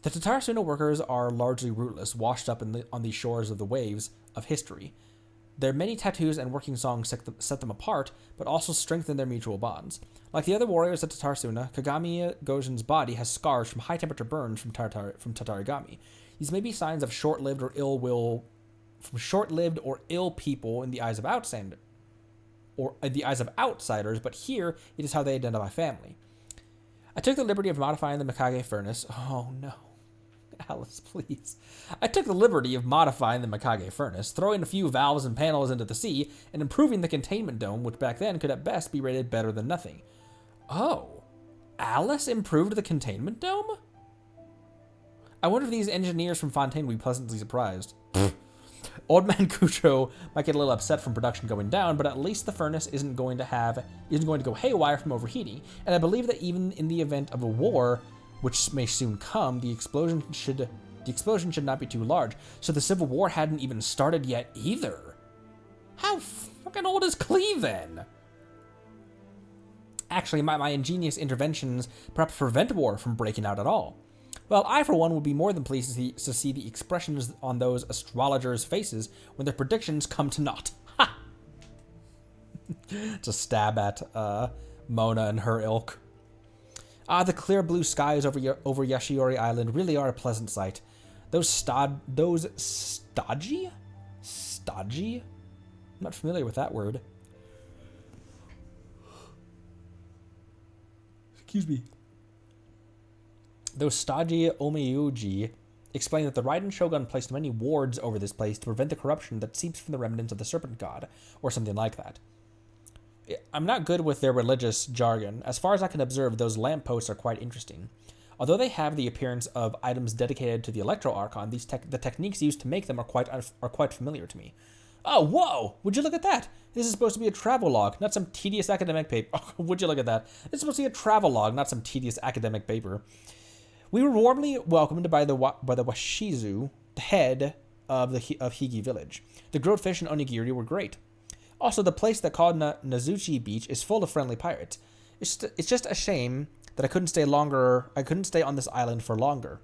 The Tatarasuna workers are largely rootless, washed up on the shores of the waves of history. Their many tattoos and working songs set them apart, but also strengthen their mutual bonds. Like the other warriors at Tatarasuna, Kagami Gozen's body has scars from high-temperature burns from Tatarigami. These may be signs of short-lived or ill people in the eyes of outsiders, but here it is how they identify family. I took the liberty of modifying the Mikage furnace. Oh no. Alice, please. I took the liberty of modifying the Mikage furnace, throwing a few valves and panels into the sea, and improving the containment dome, which back then could at best be rated better than nothing. Oh. Alice improved the containment dome? I wonder if these engineers from Fontaine will be pleasantly surprised. Old Man Kucho might get a little upset from production going down, but at least the furnace isn't going to go haywire from overheating, and I believe that even in the event of a war, which may soon come, the explosion should not be too large. So the Civil War hadn't even started yet either. How fucking old is Cleve then? Actually, my ingenious interventions perhaps prevent war from breaking out at all. Well, I for one would be more than pleased to see the expressions on those astrologers' faces when their predictions come to naught. Ha! It's a stab at Mona and her ilk. The clear blue skies over Yashiori Island really are a pleasant sight. Those stodgy? Stodgy? I'm not familiar with that word. Excuse me. Those stodgy omiyuji explain that the Raiden Shogun placed many wards over this place to prevent the corruption that seeps from the remnants of the Serpent God, or something like that. I'm not good with their religious jargon. As far as I can observe, those lampposts are quite interesting. Although they have the appearance of items dedicated to the Electro Archon, the techniques used to make them are quite familiar to me. Oh, whoa! Would you look at that? This is supposed to be a travelogue, not some tedious academic paper. Oh, would you look at that? This is supposed to be a travelogue, not some tedious academic paper. We were warmly welcomed by the Washizu, the head of Higi village. The grilled fish and onigiri were great. Also, the place that called Nazuchi Beach is full of friendly pirates. It's just a shame that I couldn't stay longer. I couldn't stay on this island for longer.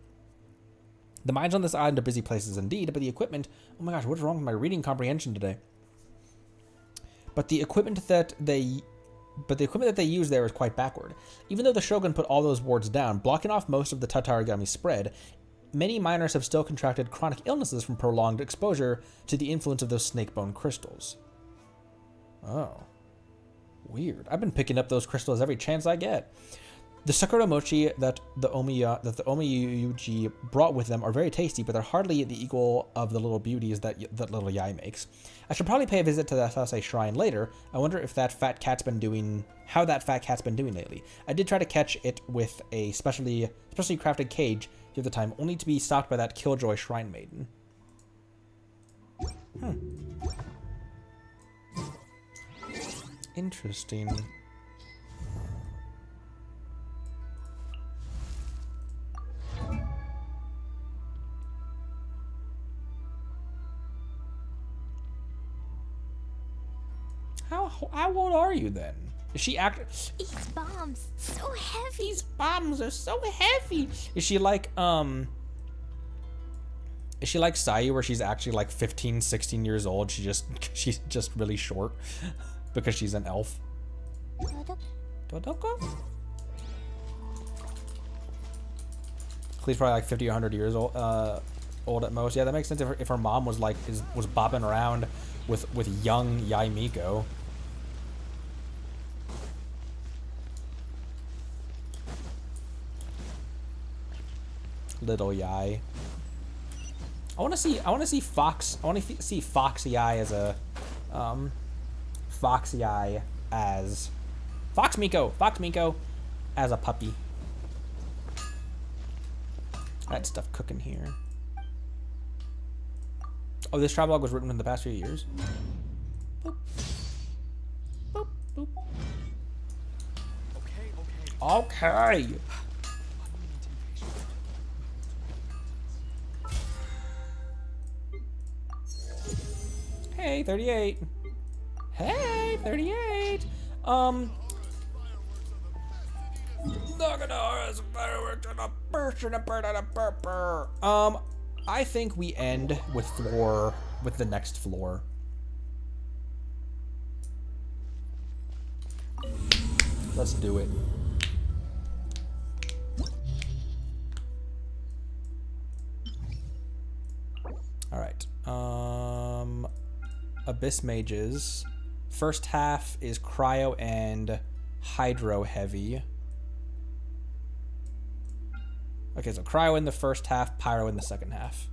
The mines on this island are busy places indeed, but the equipment... Oh my gosh, what's wrong with my reading comprehension today? But the equipment that they use there is quite backward. Even though the Shogun put all those wards down, blocking off most of the Tatarigami spread, many miners have still contracted chronic illnesses from prolonged exposure to the influence of those snake bone crystals. Oh. Weird. I've been picking up those crystals every chance I get. The Sakura mochi that the Omiyuji brought with them are very tasty, but they're hardly the equal of the little beauties that little Yai makes. I should probably pay a visit to the Asase shrine later. I wonder if that fat cat's been doing... how that fat cat's been doing lately. I did try to catch it with a specially crafted cage the other time, only to be stopped by that Killjoy shrine maiden. Interesting. How old are you then? Is she These bombs, so heavy. These bombs are so heavy. Is she like Sayu, where she's actually like 15, 16 years old? She's just really short because she's an elf. Dodoko? Clee's probably like 50 or 100 years old at most. Yeah, that makes sense if her mom was like was bopping around with young Yai Miko. Little Yai. I want to see Fox. I want to see Fox Yai as a Fox Yai as Fox Miko as a puppy. That stuff cooking here. Oh, this travelogue was written in the past few years. Boop. Boop, boop. Okay. Hey, 38. Hey, 38. Naganara's fireworks and a burst and a bird and a burr. I think we end with the next floor. Let's do it. All right. Abyss Mages. First half is Cryo and Hydro heavy. Okay, so Cryo in the first half, Pyro in the second half.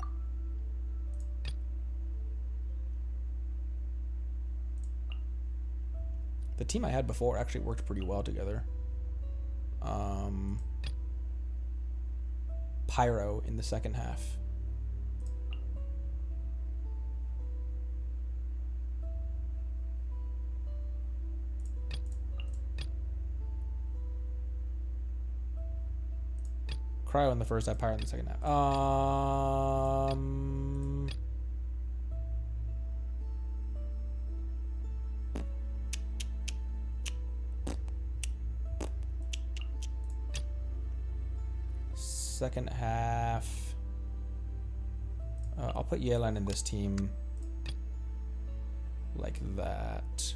The team I had before actually worked pretty well together. Pyro in the second half. Cryo in the first half, Pyro in the second half. Second half. I'll put Yelan in this team like that.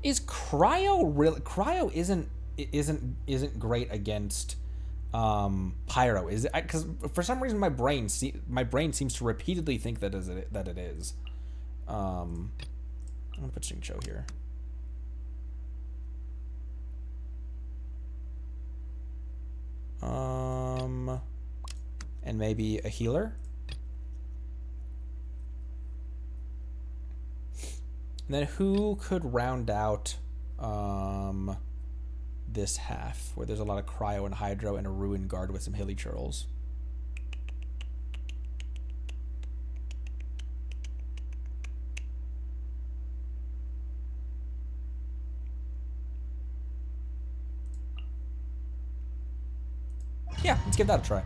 Is Cryo really? Cryo isn't great against Pyro, is it? Because for some reason my brain seems to repeatedly think that it is. I'm gonna put Xingqiu here. And maybe a healer. And then who could round out this half where there's a lot of Cryo and Hydro and a Ruin Guard with some hilly churls? Yeah, let's give that a try.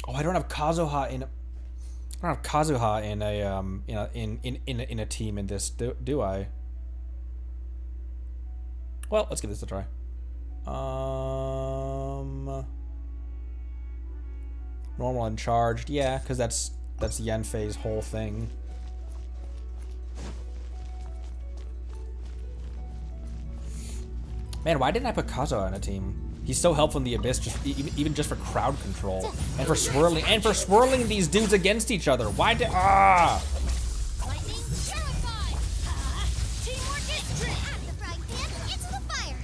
Oh, I don't have Kazuha in... I I don't have Kazuha in a in a team in this, do I? Well, let's give this a try. Normal and charged, yeah, because that's Yanfei's whole thing. Man, why didn't I put Kazuha on a team? He's so helpful in the Abyss, even just for crowd control and for swirling these dudes against each other. Why did Lightning purified. Teamwork is strength. At the frying pan, it's the fire.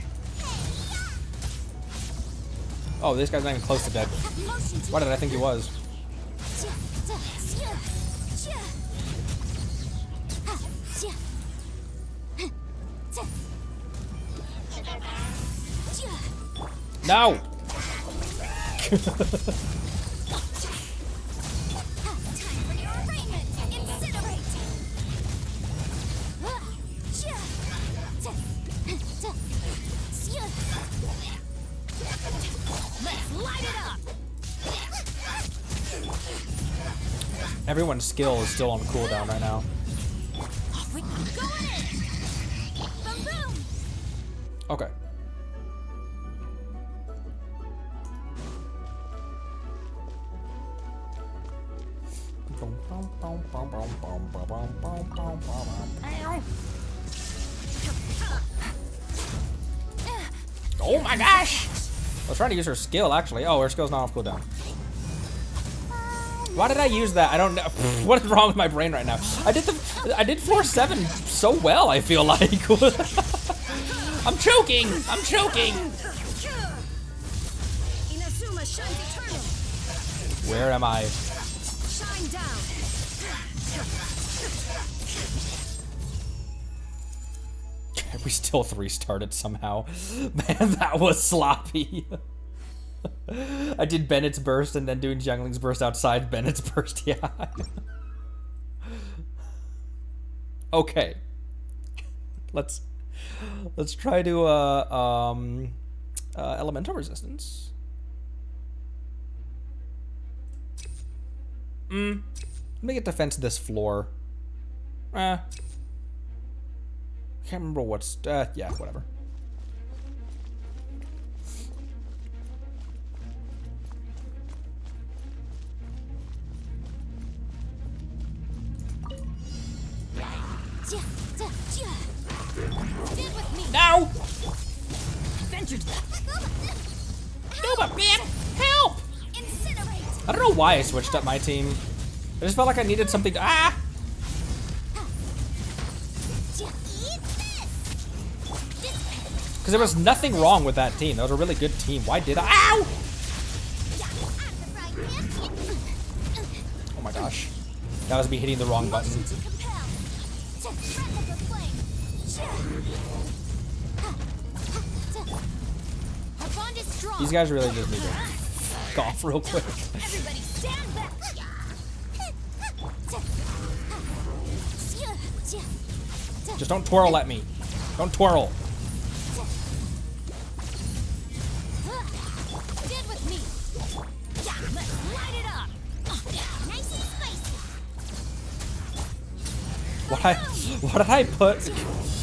Oh, this guy's not even close to dead. Motion to Why did I think he was? No! Time for your arraignment. Incinerate. Let's light it up. Everyone's skill is still on cooldown right now. Going in. Boom boom. Okay. Oh my gosh! I was trying to use her skill actually. Oh, her skill's not off cooldown. Why did I use that? I don't know. What is wrong with my brain right now? I did floor 7 so well, I feel like. I'm choking! I'm choking! Inazuma shines eternal. Where am I? Shine down. We still 3-started somehow. Man, that was sloppy. I did Bennett's burst and then doing Jungling's burst outside Bennett's burst, yeah. Okay. Let's try to elemental resistance. Let me get defense this floor. Can't remember what's yeah, whatever. No! Nova, man, help! Incinerate. I don't know why I switched up my team. I just felt like I needed something to because there was nothing wrong with that team. That was a really good team. Why did I? Ow! Oh my gosh. That was me hitting the wrong button. These guys really just need to go off real quick. Everybody stand back. Just don't twirl at me. Don't twirl. Stand with me. Let's light it up. Nice and spicy.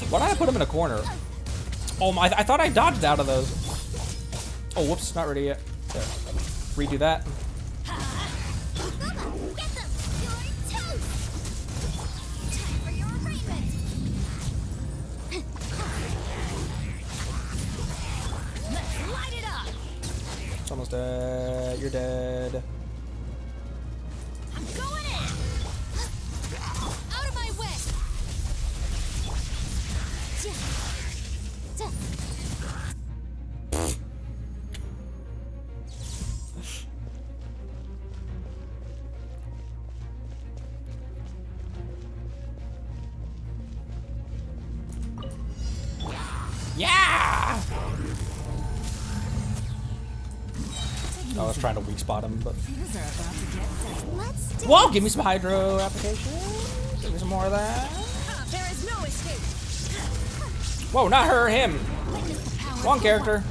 Why did I put him in a corner? Oh my, I thought I dodged out of those. Oh, whoops, not ready yet. There. Redo that. Get them. You're toast. Time for your arraignment. Let's light it up. It's almost dead. You're dead. I'm going in. Out of my way. Yeah! I was trying to weak spot him, but. Let's do Whoa, give me some hydro application. Give me some more of that. There is no escape. Whoa, not her, him. Wrong character.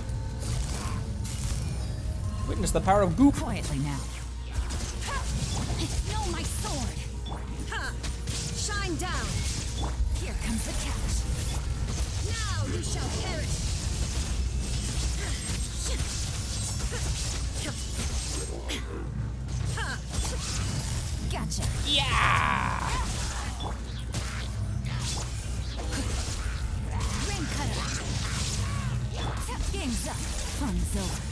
Witness the power of goop. Quietly now. No Feel my sword. Ha! Shine down. Here comes the catch. Now you shall perish. Gotcha. Yeah! Ring cutter. Game's up. Fun's over.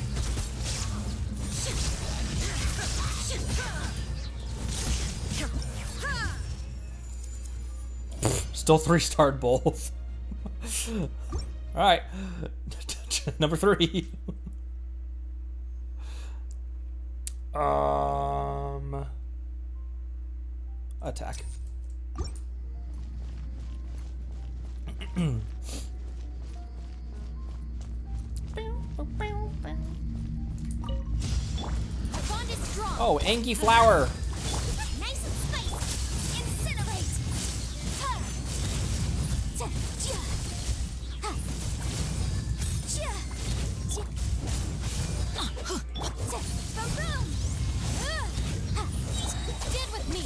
Still 3-starred both. Alright. Number 3. Attack. Bond is strong. Oh, Angie Flower. Nice and spicy. Incinerate. Ha. Ta. Ja. Ha. Ja. Ja. Ta. Boom. Ha. Stand with me.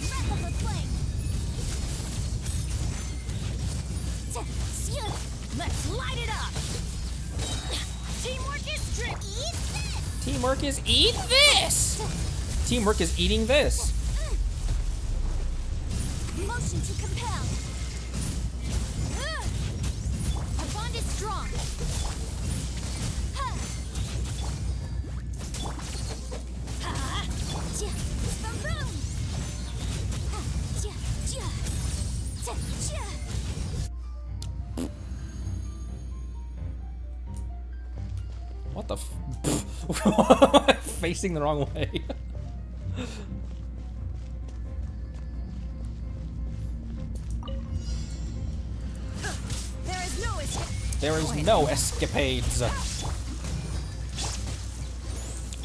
Breath of the flame. Ta. Ja. Let's light it up. Teamwork is tricky. Eat this. Teamwork is eat this. Teamwork is eating this. Motion to compel. Our bond is strong. Ha. Ha. Ja. Boom. Ha. Ja. Ja. Ta. Ja. What the f- Facing the wrong way. There is no escape. There is no escapades.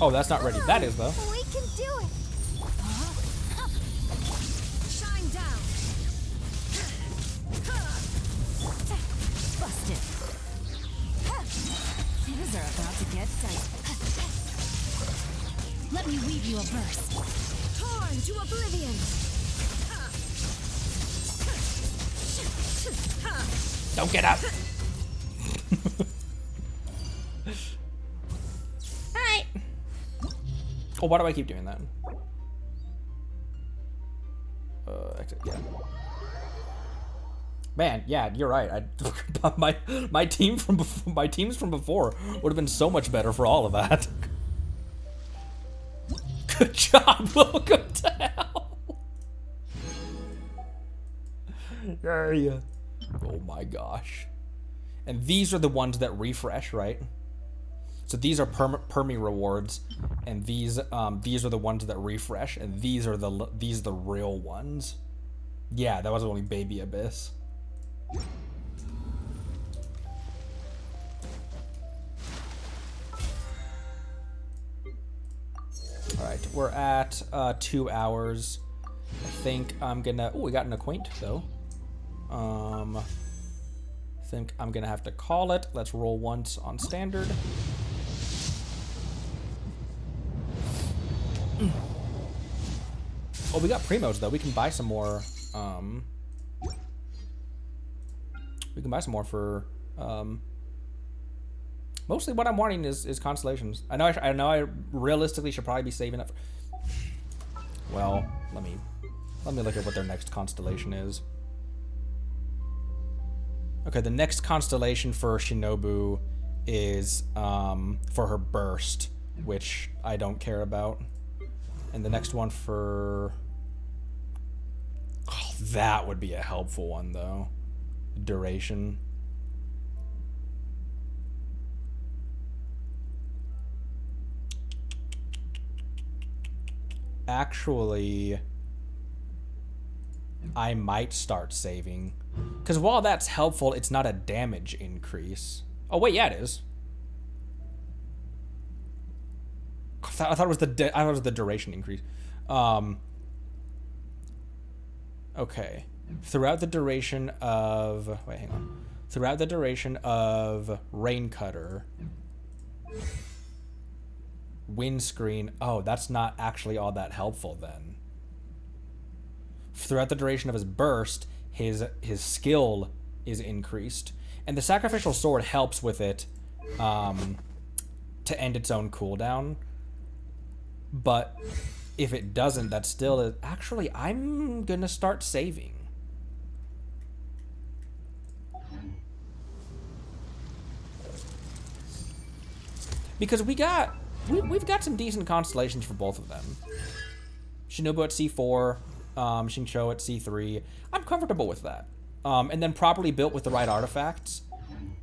Oh, that's not ready. That is, though. We can do it. Shine down. Busted. Things are about to get dicey. Let me weave you a verse. Torn to oblivion. Don't get up. Alright. Oh, why do I keep doing that? Exit, yeah. Man, yeah, you're right. My team from before, my teams from before would have been so much better for all of that. Good job. Welcome to hell. Yeah. Oh my gosh. And these are the ones that refresh, right? So these are permi rewards, and these are the ones that refresh, and these are the real ones. Yeah, that was only Baby Abyss. All right, we're at 2 hours. I think I'm gonna. Oh, we got an acquaint though. I think I'm gonna have to call it. Let's roll once on standard. Oh, we got primos though. We can buy some more. We can buy some more for. Mostly, what I'm wanting is constellations. I know I realistically should probably be saving up. Well, let me look at what their next constellation is. Okay, the next constellation for Shinobu is for her burst, which I don't care about. And the next one for... Oh, that would be a helpful one, though. Duration. Actually, I might start saving. Because while that's helpful, it's not a damage increase. Oh, wait, yeah, it is. I thought it was the duration increase. Okay. Throughout the duration of... Wait, hang on. Throughout the duration of Rain Cutter, windscreen. Oh, that's not actually all that helpful then. Throughout the duration of his burst, his skill is increased, and the sacrificial sword helps with it to end its own cooldown. But if it doesn't, that still is... Actually, I'm gonna start saving. Because we've got some decent constellations for both of them. Shinobu at C4, Xingqiu at C3. I'm comfortable with that. And then properly built with the right artifacts.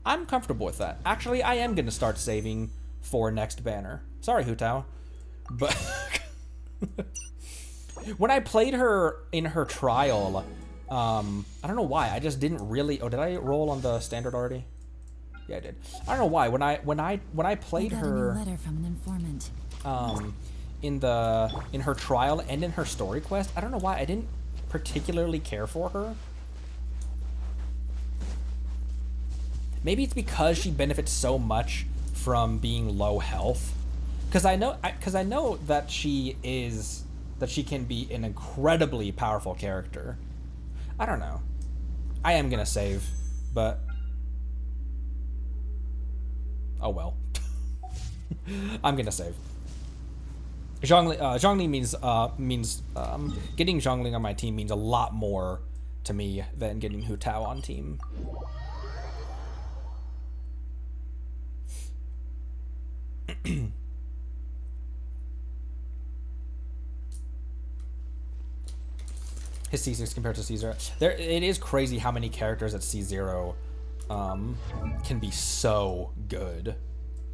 I'm comfortable with that. Actually, I am going to start saving for next banner. Sorry, Hu Tao. But when I played her in her trial, I don't know why. I just didn't really... Oh, did I roll on the standard already? Yeah, I did. I don't know why. When I played her... letter from an informant. In her trial and in her story quest, I don't know why I didn't particularly care for her. Maybe it's because she benefits so much from being low health. Because I know that she can be an incredibly powerful character. I don't know. I am gonna save, but oh well. I'm gonna save. Zhongli means getting Zhongli on my team means a lot more to me than getting Hu Tao on team. His C6 compared to C0. It is crazy how many characters at C0 can be so good.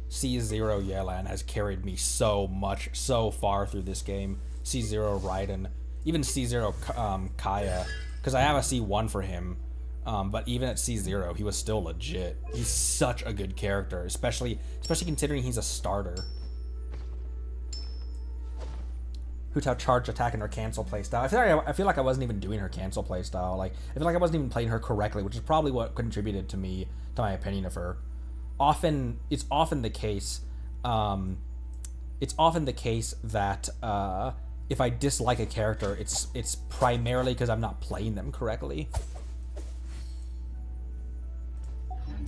C0 Yelan has carried me so much, so far through this game. C0 Raiden, even C0 Kaya, because I have a C1 for him, but even at C0, he was still legit. He's such a good character, especially considering he's a starter. Hu Tao charge attack and her cancel playstyle. I feel like I wasn't even doing her cancel playstyle. Like I feel like I wasn't even playing her correctly, which is probably what contributed to my opinion of her. It's often the case that if I dislike a character, it's primarily because I'm not playing them correctly.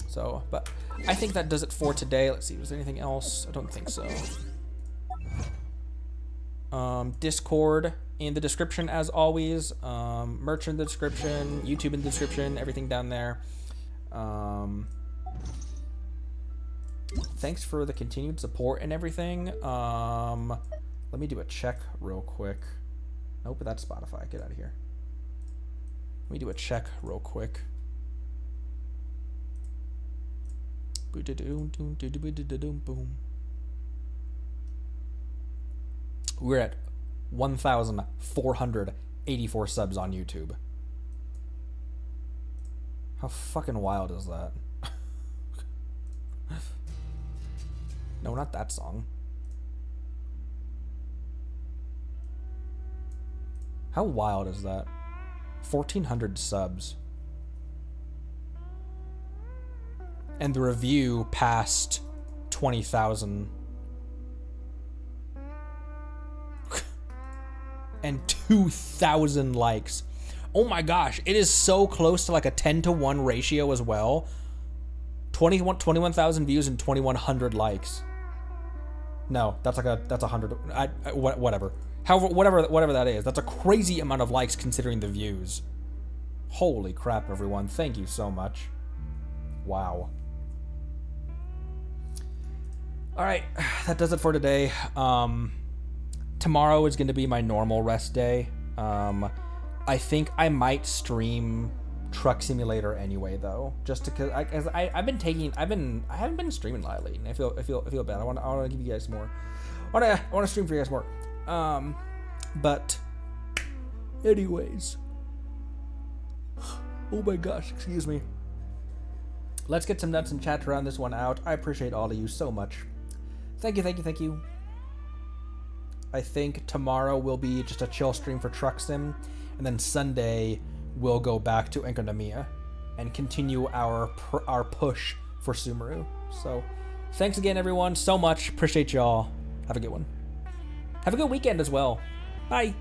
So, but I think that does it for today. Let's see, was there anything else? I don't think so. Discord in the description as always. Merch in the description. YouTube in the description. Everything down there. Thanks for the continued support and everything. Let me do a check real quick. Nope, that's Spotify. Get out of here. Let me do a check real quick. We're at 1,484 subs on YouTube. How fucking wild is that? No, not that song. How wild is that? 1,400 subs. And the review passed 20,000. And 2,000 likes. Oh my gosh, it is so close to like a 10-to-1 ratio as well. 21,000 views and 2,100 likes. No, that's 100. Whatever. However, whatever that is, that's a crazy amount of likes considering the views. Holy crap, everyone! Thank you so much. Wow. All right, that does it for today. Tomorrow is going to be my normal rest day. I think I might stream Truck Simulator anyway, though, just because I haven't been streaming lately, and I feel bad. I want to give you guys more. I want to stream for you guys more. But anyways, oh my gosh, excuse me. Let's get some nuts and chat to round this one out. I appreciate all of you so much. Thank you. I think tomorrow will be just a chill stream for Truck Sim, and then Sunday we'll go back to Enkanomiya and continue our push for Sumeru. So, thanks again, everyone, so much. Appreciate y'all. Have a good one. Have a good weekend as well. Bye.